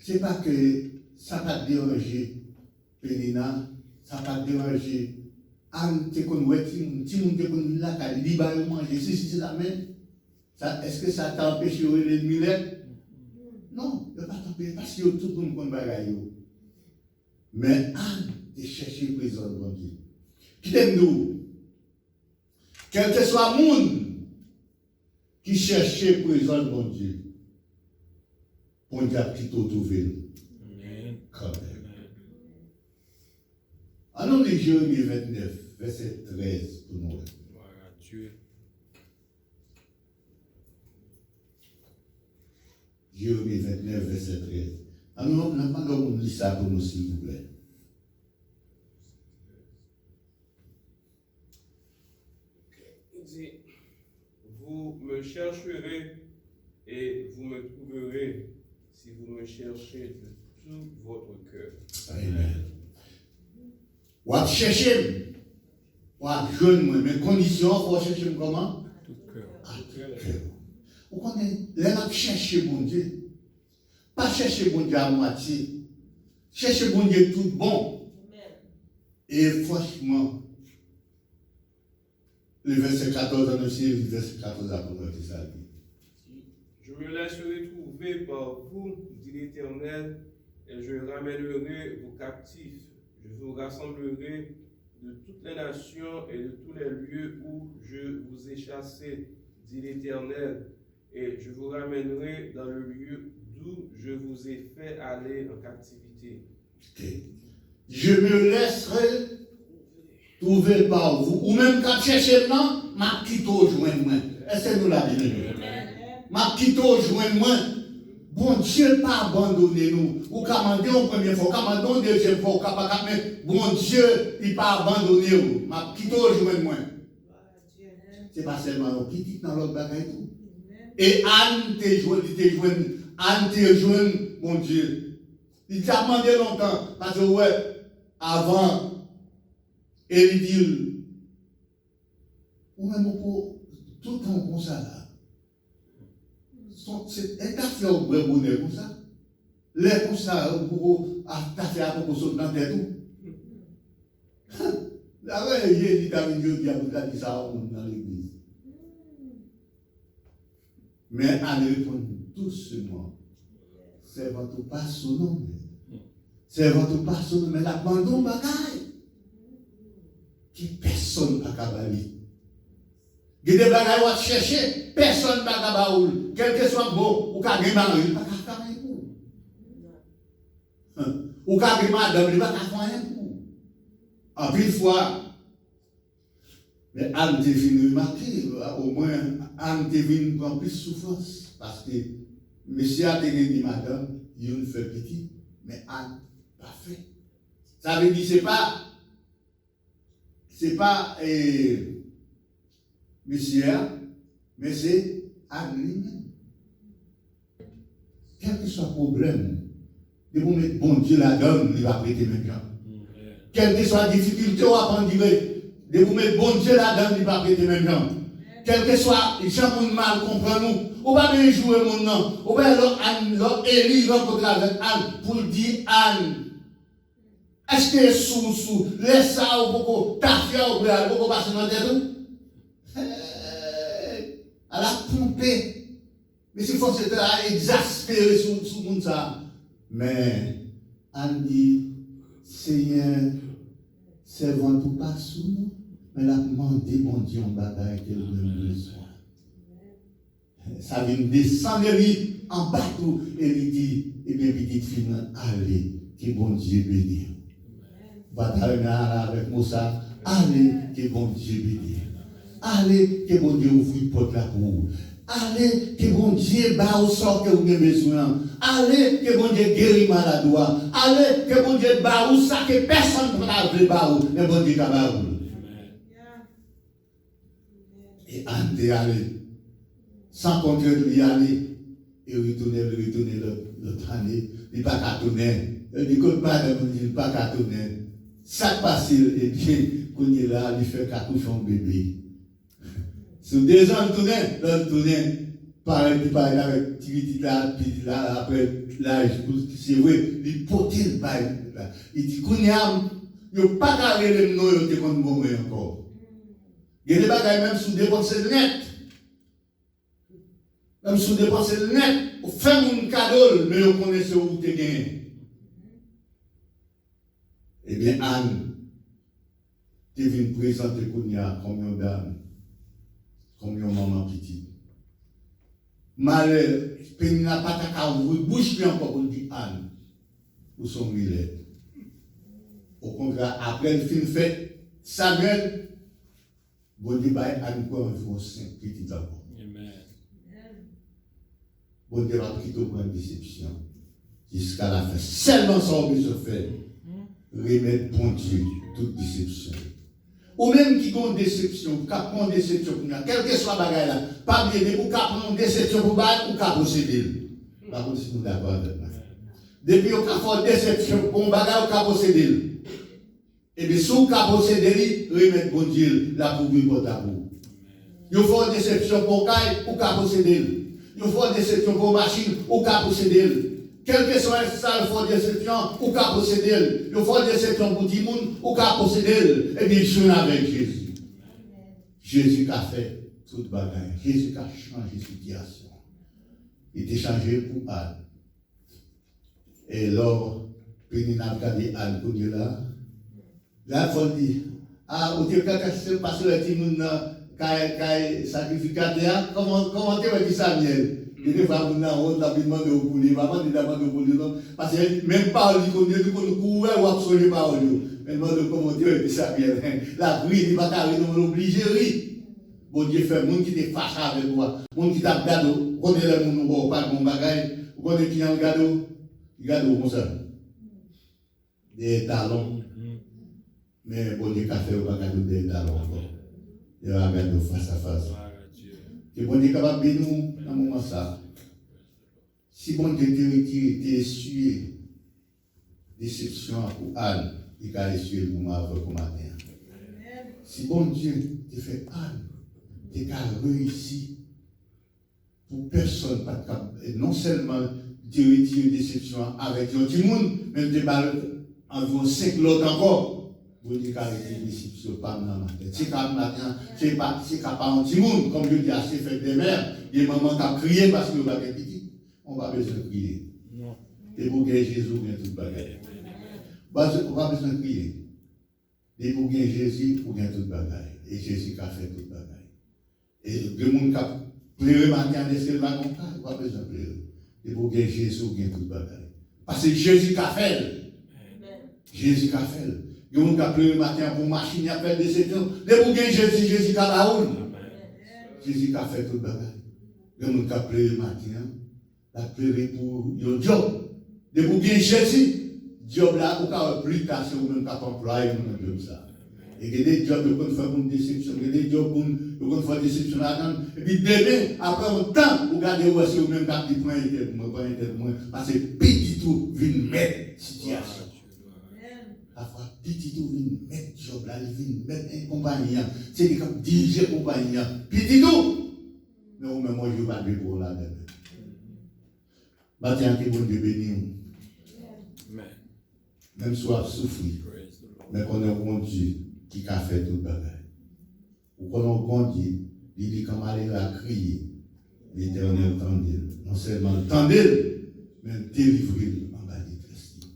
c'est pas que ça va te déranger, Pénina, ça va te déranger. Anne, tu connais, tu connais la caille, il va manger, si c'est la même. Est-ce que ça t'a empêché de l'ennemi? Non, il ne va pas t'empêcher parce que tout le monde connaît. Mais Anne, tu cherches le présent de Dieu. Qui t'aime-nous? Quel que soit le monde qui cherche le présent de mon Dieu, pour Dieu qui t'a trouvé. Quand même. Allons les Jérémie 29, verset 13 pour nous. Voilà, Dieu. Jérémie 29, verset 13. Alors, nous allons lire ça pour nous, s'il vous plaît. Il dit, vous me chercherez et vous me trouverez si vous me cherchez de tout votre cœur. Amen. Ou à chercher, ou à jeune, mais condition, pour chercher comment? Tout cœur. À tout cœur. Vous connaissez, là, chercher bon Dieu. Pas chercher bon Dieu à moitié. Chercher bon Dieu tout bon. Et franchement, le verset 14, on aussi, le verset 14 a commencé ça. Je me laisserai trouver par vous, dit l'Éternel, et je ramènerai vos captifs. Je vous rassemblerai de toutes les nations et de tous les lieux où je vous ai chassés, dit l'Éternel, et je vous ramènerai dans le lieu d'où je vous ai fait aller en captivité. Okay. Je me laisserai trouver par vous, ou même quand chercher maintenant, ma quitte au joint moi. Est-ce que nous l'avons dit? Ma quitte au joint moi. Bon Dieu pas abandonné nous. Ou commander une première fois, commander une deuxième fois, mais bon Dieu, il pas abandonné nous. Ma quitte au joint moi. C'est pas seulement qui dit dans l'autre bagaille tout. Et Anne te joint, mon Dieu. Il t'a demandé longtemps, parce que ouais, avant, et il dit, ou même pour tout le temps comme ça là. C'est un café au bonheur comme ça. L'air comme ça, pour café à propos sauter dans la tête tout. Là, il dit à Dieu qui a dit ça dans l'église. Mais elle répond doucement. Servant tout pas sous nom. Servant tout pas sous nom, mais l'abandon bagaille. Qui personne n'a qu'à balayer. Il y a des bagailles à chercher, personne n'a qu'à balayer. Quel que soit beau, ou qu'à gagner il n'a qu'à faire un coup. Ou qu'à gagner madame, il n'a qu'à faire un coup. En plus, fois, mais Anne te vient remarquer, au moins, Anne te vient prendre plus de souffrance. Parce que monsieur a dit madame, il ne fait petit, mais Anne pas fait. Ça veut dire, c'est pas monsieur, mais c'est Anne lui-même. Quel que soit le problème, de vous mettre bon Dieu là-dedans, il va prêter même gens. Quelle que soit la difficulté, on va prendre de vous mettre bon Dieu là-dedans, il va prêter même gens. Quel que soit les gens qui mal comprennent nous, on va bien jouer mon nom, on va l'autre Élie rencontrer avec Anne pour dire Anne. Est-ce que sous, laisse ça au beaucoup, t'as fait au bras, au beaucoup passer dans la tête? Elle a pompé. Mais c'est force à exaspérer sur le monde ça. Mais, Anne dit, Seigneur, servant tout pas sous nous, mais elle a demandé, mon Dieu, en bagaille qu'elle a besoin. Ça vient descendre en bateau et lui dit, eh bien, petite fille, allez, que bon Dieu bénisse. Bataille avec Moussa, allez, que bon Dieu bénisse. Allez, que bon Dieu ouvre une porte là pour vous. Allez, que bon Dieu bat au sort que vous avez besoin. Allez, que bon Dieu guérit malade. Allez, que bon Dieu bat ou ça que personne ne peut pas vous. Mais bon Dieu va bat vous. Et Anne est allé, sans compter lui aller, et retourner l'autre année. Il n'est pas qu'à tourner. Il dit, écoute, madame, il n'est pas qu'à tourner. Ça passe, et bien, quand il est là, il fait cartouche en bébé. Sur 2 ans, il tourne, parents qui parlent avec Tiriti là, puis là, après l'âge, c'est vrai, il portait le bail. Il dit, qu'on y a, il n'y a pas carré les noms, il y a qu'on bon encore. Il y a des bagages même sous dépenses net. Même sous dépenses net, on fait un cadeau, mais on connaît ce où vous avez gagné. Eh bien, Anne, tu es venu présenter Kounia comme une dame, comme une maman petite. Malheur, peine n'a pas qu'à ouvrir bouche encore pour dire Anne, ou son millet. Au contraire, après le film fait, Samuel, bon Dieu, Anne, quoi, il faut 5 petits d'abord. Bon Dieu va quitter pour une déception. Jusqu'à la fin. Seulement ça, on peut se faire. Remettre bon Dieu toute déception. Ou même qui ont une déception, qui ont une déception, quel que soit le bagage là, pas bien, ou qui ont une déception pour bail, ou qui posséder. Par contre, si nous d'accord avec moi. Depuis qu'on a fait une déception pour un bagage, ou qui posséder. Et bien, si vous posséder, remettre bon Dieu la pour vous pour la pour. Vous faites une déception pour caille, ou qui posséder. Vous faites une déception pour machine, ou qui posséder. Quel que soit ça, il faut déception, ou qu'à posséder. Il faut déception pour tout le monde, ou qu'à posséder. Et bien, je suis avec Jésus. Jésus a fait toute bagaille. Jésus a changé la situation. Il était changé pour Anne. Et alors, Pénine a regardé Anne pour Dieu là. Là, il faut dire, ah, vous dites que c'est parce que les gens qui sacrificateur, comment tu vas dire ça, Miel? Il y a des fois, on a demandé au poulet, maman dit demandé au poulet, parce que même pas, on dit qu'on couvert ou absolument pas, on demande comment Dieu dit ça bien. La pluie, il va carrer, on l'oblige, oui. Bon Dieu fait, monde qui te fâche avec toi, monde qui t'a gâteau, on connaît le monde, pas de bon bagage, on connaît qui a un gâteau, comme ça. Des talons. Mais bon Dieu, café, on va gâteau des talons encore. Il va gâteau face à face. Et bon Dieu capable de nous dans le moment ça. Si bon Dieu te retire, te essuie déception pour Anne, il va essuyer le moment avec le matin. Si bon Dieu te fait Anne, tu as réussi pour personne, non seulement te retire déception avec tout le monde, mais tu as environ 5 l'autre encore. Vous dites qu'arrêtez les déceptions, pas dans ma tête. C'est comme matin, c'est pas un petit monde, comme je dis, assez fait des mères, il y a des mamans qui ont crié parce que vous avez petit. On va besoin de crier. Et pour gagner Jésus, vous gagnez tout le bagage. On va besoin de crier. Et pour gagner Jésus, vous gagnez tout le bagage. Et Jésus a fait tout le bagage. Et le monde qui a pleuré matin, est-ce qu'il va comprendre? On va besoin de pleurer. Et pour gagner Jésus, vous gagnez tout le bagage. Parce que Jésus a fait. Jésus a fait. Il y a des gens qui ont pleuré le matin pour machine, il y a fait des déceptions. Les gens qui ont Jésus a la roule. Jésus a fait tout le bagage. Il y a des gens qui ont pleuré le matin, il a pleuré pour le job. Les gens qui ont Jésus, job là, vous avez plus tard, c'est vous-même qui avez employé dans job ça. Et il y a des jobs qui ont fait une déception, il y a des jobs qui ont fait une déception là-dedans. Et puis demain, après un temps, vous regardez où c'est vous-même qui avez pris un tel pour moi, parce que petit tout vient mettre situation. Parfois, petit tout vient mettre job là, il vient mettre un compagnie, c'est des comme diriger compagnie, petit tout. Mais vous-même, moi, je ne vais pas dire pour là-dedans. Maintenant, que bon Dieu bénisse. Même si on a souffert, mais qu'on a un bon Dieu qui a fait tout le bagage. Ou qu'on a un bon Dieu, il dit quand il a crié, l'Éternel tendait. Non seulement tendait, mais délivré en bas de Christ.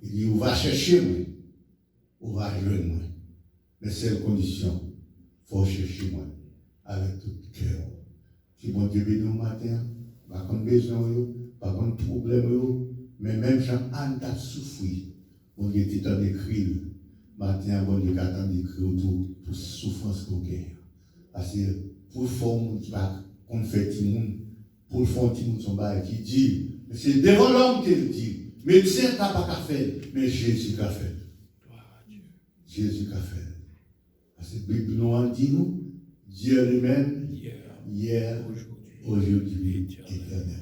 Il dit, on va chercher moi, on va rejoindre moi. Mais c'est la condition, il faut chercher moi avec tout le cœur. Si bon Dieu bénit au matin, pas comme besoin, pas comme problème, mais même Jean-Anne a souffert. Bon Dieu t'attend d'écrire. Matin, bon Dieu t'attend d'écrire autour pour souffrance qu'on gagne. Parce que pour le fond, qu'on fait tout le monde, pour le fond, tout le monde, son bail qui dit, c'est devant l'homme qu'il dit. Médecin n'a pas qu'à faire, mais Jésus a fait. Jésus a fait. Parce que la Bible nous dit, nous, Dieu lui-même, hier, aujourd'hui, éternel.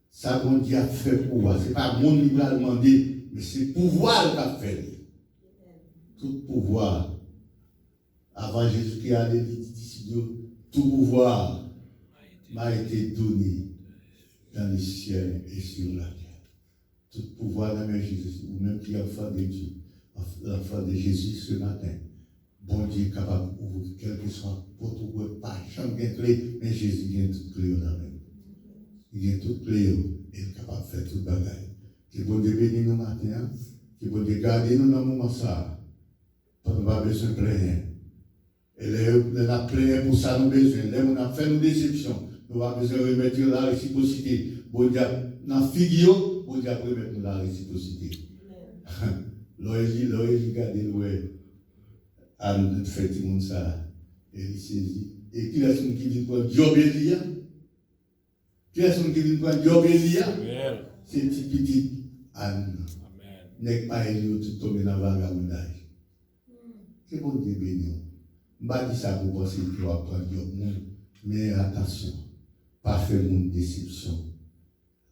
Ça, bon Dieu a fait pour moi. Ce n'est pas mon livre à demander, mais c'est le pouvoir qu'il a fait. Tout pouvoir. Avant Jésus qui allait, il dit, tout pouvoir m'a été donné dans les ciels et sur la terre. Tout pouvoir dans mes Jésus, ou même qui est enfant de Dieu, l'enfant de Jésus ce matin. Bon Dieu est capable d'ouvrir, quel que soit votre pas, chambre de clé, mais Jésus vient toute clé dans la main. Il vient toute clé et il est capable de faire toute bagaille. Que bon Dieu bénisse nous matin, que bon Dieu garde nous dans le moment ça. Pas besoin de plaindre. Et nous avons plaint pour ça, nous avons besoin. Nous avons fait nos déceptions. Nous avons besoin de remettre la réciprocité. Bon Dieu, dans la figure, bon Dieu, remettre la réciprocité. L'oreille, regardez, l'oreille. À nous faire tout le monde ça. Et il saisit. Et qui est-ce qui vient prendre Job Elia? Qui est-ce qui vient prendre Job Elia? C'est petit Anne. N'est pas Elio tout tombé dans le vagabondage. Que bon Dieu bénisse. Je ne vais pas dire ça pour penser qu'il va prendre Job. Mais attention, pas faire une déception.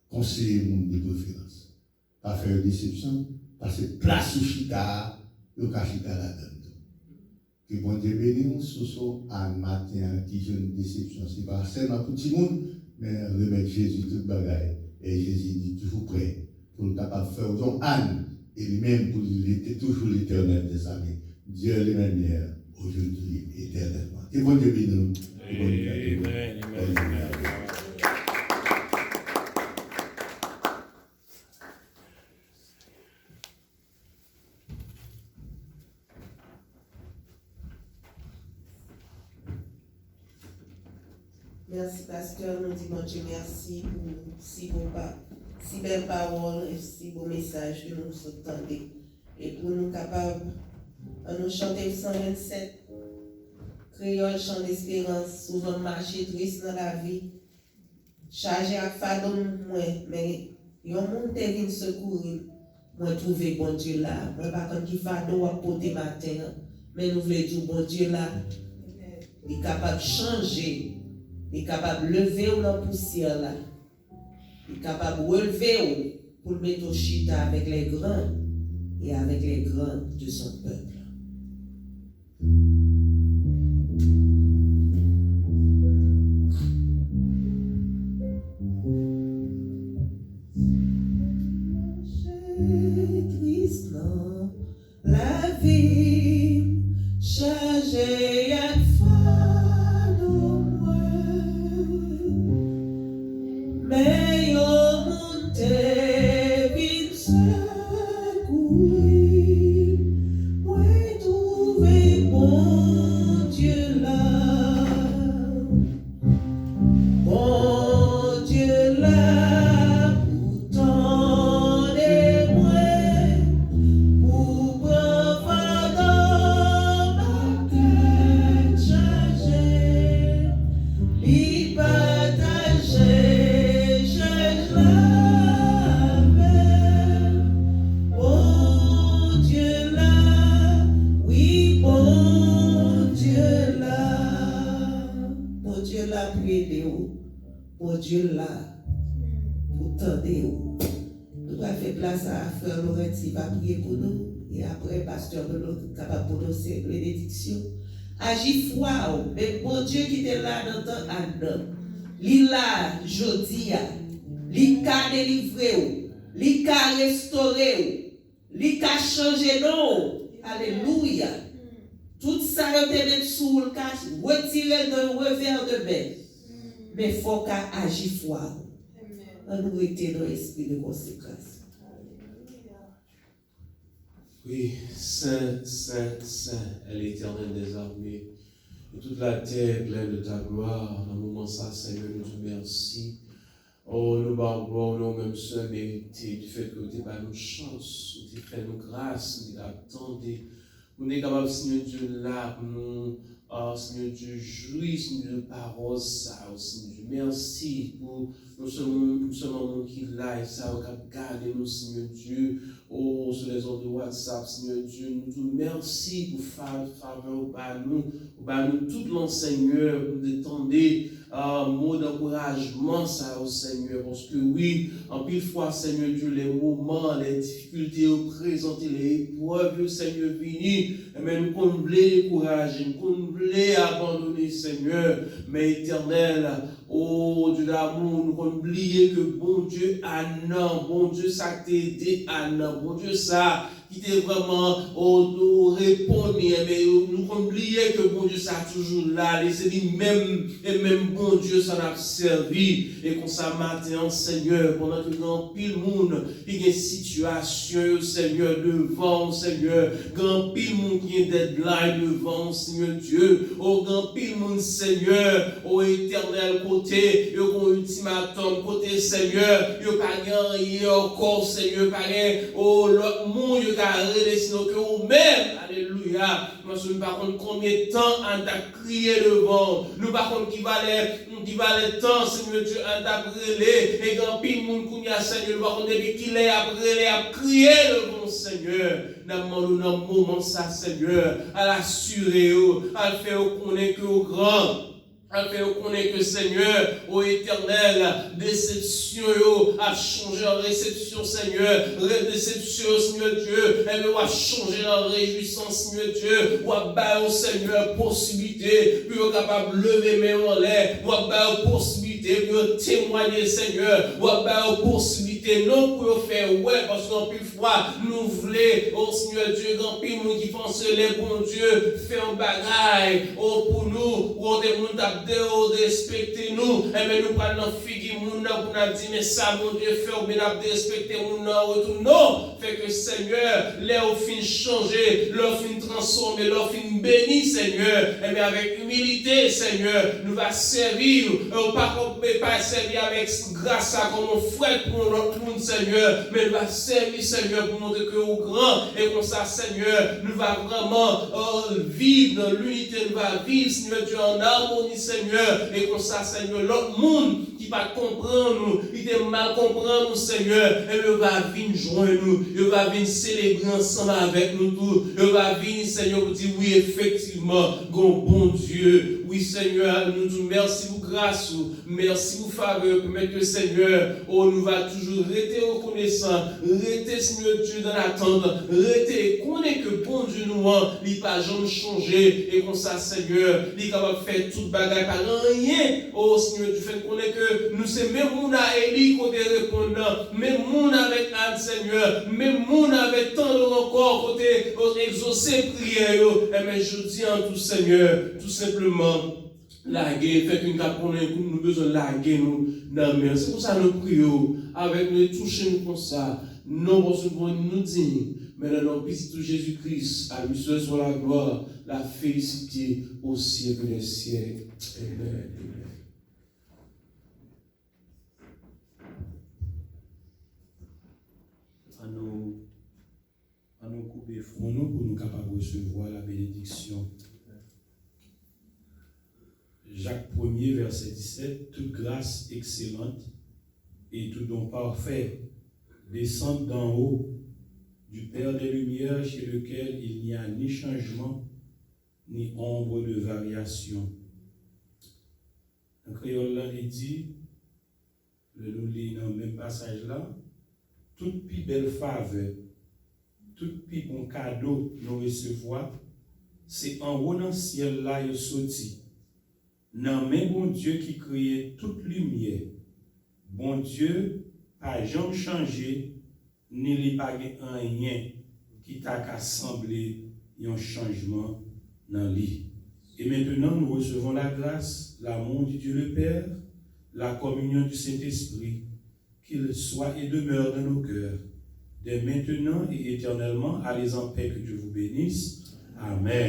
Conseiller mon de préférence. Pas faire déception, parce que place ou chita, le cachita la donne. Que bon Dieu bénisse sur ce matin qui j'ai une déception. Ce n'est pas seulement pour tout le monde, mais remettre Jésus toute bagaille. Et Jésus dit toujours prêt pour le capable de faire donc Anne, et lui-même pour lui, il était toujours l'éternel des années. Dieu est le même hier, aujourd'hui, éternellement. Que bon Dieu bénisse. Amen. Amen. Merci, pasteur. Nous disons Dieu merci pour si belle parole et si beau message que nous entendons. Et pour nous capables, de nous chanter le 127, créole, chant d'espérance, souvent marcher triste dans la vie, chargé à fadon, mais il y a un monde qui vient secourir. Moi, trouver bon Dieu là. Moi, pas quand il fado à porter matin, mais nous voulons dire bon Dieu là, il est capable de changer. Il est capable de lever dans la poussière là. Il est capable de relever pour le mettre au chita avec les grands et avec les grands de son peuple. Triste non, la vie chargée à mais au monde vite secourir, moi trouver bon Dieu là, pour tendre moi, pour prendre pardon ma tête chargée, lui partager. Pour Dieu là, pour tendre. Nous allons faire place à Frère Laurent qui va prier pour nous. Et après, Pasteur Belot capable de prononcer bénédiction. Agis foi, mais bon Dieu qui était là dans le temps Adam. Li là, jodi, li ka délivrer, li ka restaurer, li ka changer non. Alléluia. Tout ça, vous te mettre sous le cache, retirer d'un revers de bain. Mais il faut qu'à agir foi. On nous était dans l'esprit de conséquence. Oui, Saint, Saint, Saint est l'Éternel des armées. Et toute la terre est pleine de ta gloire. Dans le moment ça, Seigneur, nous te remercions. Oh, nous barbons, nous même seuls mérités du fait que tu n'as pas nos chances, tu fait nos grâces, nous attendez. Nous sommes capables, Seigneur Dieu, là, pour nous. Oh, Seigneur Dieu, jouis, Seigneur, de parole, ça, Seigneur Dieu. Merci pour nous seulement qui là, et ça, au cap, garder nous, Seigneur Dieu. Oh, sur les ondes de WhatsApp, Seigneur Dieu, nous te merci pour faveur au nous tout l'enseigneur, pour détendre mot d'encouragement, ça, au Seigneur. Parce que oui, en pile fois, Seigneur Dieu, les moments, les difficultés, présenter les épreuves, Seigneur, vini, mais nous qu'on voulait décourager, nous qu'on voulait abandonner, Seigneur, mais éternel, oh Dieu d'amour, nous avons oublié que bon Dieu a non, bon Dieu ça t'a aidé à non, bon Dieu ça qui t'est vraiment nous répondre, mais nous avons oublié que bon Dieu ça toujours là, et c'est lui-même, et même bon Dieu ça a servi, et qu'on ça matin, Seigneur, pendant que grand pile monde, il y a une situation, Seigneur, devant, Seigneur, grand pile monde qui est deadline devant, Seigneur Dieu, oh grand pile monde, Seigneur, oh éternel côté, yo con ultimatum côté, Seigneur, yo pas gagné encore, Seigneur, pas gagné, oh l'autre monde, yo sinon que vous-même, alléluia, nous ne savons pas combien de temps on a crié devant, nous par contre qui valait temps, Seigneur Dieu, on a brûlé, et quand pile monde qui a Seigneur, par contre depuis qu'il est à brûler, à crier devant Seigneur, dans le moment ça, Seigneur, à l'assurer, à le faire connaître au grand. Afin qu'on ait que Seigneur, ô éternel, déception, a changé en réception, Seigneur, déception, Seigneur Dieu, elle va changer en réjouissance, Seigneur Dieu, ou à bas, Seigneur, possibilité, puis on est capable de lever mes mains en l'air, ou à bas, possibilité, puis témoigner, Seigneur, ou à bas, possibilité, non pour faire, ouais, parce qu'en plus fois, nous voulons, oh Seigneur Dieu, grand pile, nous qui pensent les bons Dieu, faire un bagaille, oh pour nous, ou on est de respecter nous, et bien nous prenons figi moun pour nous dire, mais ça, mon Dieu, fait, ou bien nous respecter moun retour. Non, fait que Seigneur, l'air fin changer, leur fin transformer, leur fin béni, Seigneur, et bien avec humilité, Seigneur, nous va servir, pas servir avec grâce à comme on fouette pour l'autre monde, Seigneur, mais nous va servir, Seigneur, pour montrer que au grand, et comme ça, Seigneur, nous va vraiment vivre dans l'unité, nous va vivre, Seigneur Dieu, en harmonie, Seigneur, et comme ça, Seigneur, l'autre monde qui va comprendre nous, il va mal comprendre nous, Seigneur, et il va venir joindre nous, il va venir célébrer ensemble avec nous tous, il va venir, Seigneur, pour dire oui, effectivement, bon Dieu, oui, Seigneur, nous disons merci pour grâce, merci pour faveur, permettre que, Seigneur, oh, nous va toujours rester reconnaissant, rester, Seigneur Dieu, dans l'attente, rester, connaître que bon Dieu nous, il ne va pas jamais changer, et comme ça, Seigneur, il est capable de faire toute bagaille par rien, oh, Seigneur, tu fais connaître que nous, c'est même mon à Élie côté répondant, même mon avec Anne, Seigneur, même mon avec tant de encore côté exaucer prière, et bien je dis en tout, Seigneur, tout simplement, laguer, fait qu'une capone, nous besoin de laguer nous dans la c'est pour ça que nous prions, avec nous toucher nous comme ça, non parce que nous dit, mais dans notre petit Jésus-Christ, à lui seul soit la gloire, la félicité au siècle des siècles. Amen. À nous couper front nous pour nous capables de recevoir la bénédiction. Jacques 1er, verset 17, toute grâce excellente et tout don parfait descendent d'en haut du Père des Lumières, chez lequel il n'y a ni changement ni ombre de variation. En créole là, il dit, le nous lit dans le même passage là, toute plus belle faveur, tout plus bon cadeau nous recevoir, c'est en haut dans le ciel là, il sorti. Non, mais bon Dieu qui crée toute lumière, bon Dieu n'a jamais changé, ni li pas rien qui t'a qu'à sembler un changement dans lui. Et maintenant, nous recevons la grâce, l'amour du Dieu le Père, la communion du Saint-Esprit, qu'il soit et demeure dans nos cœurs, dès maintenant et éternellement. Allez en paix, que Dieu vous bénisse. Amen.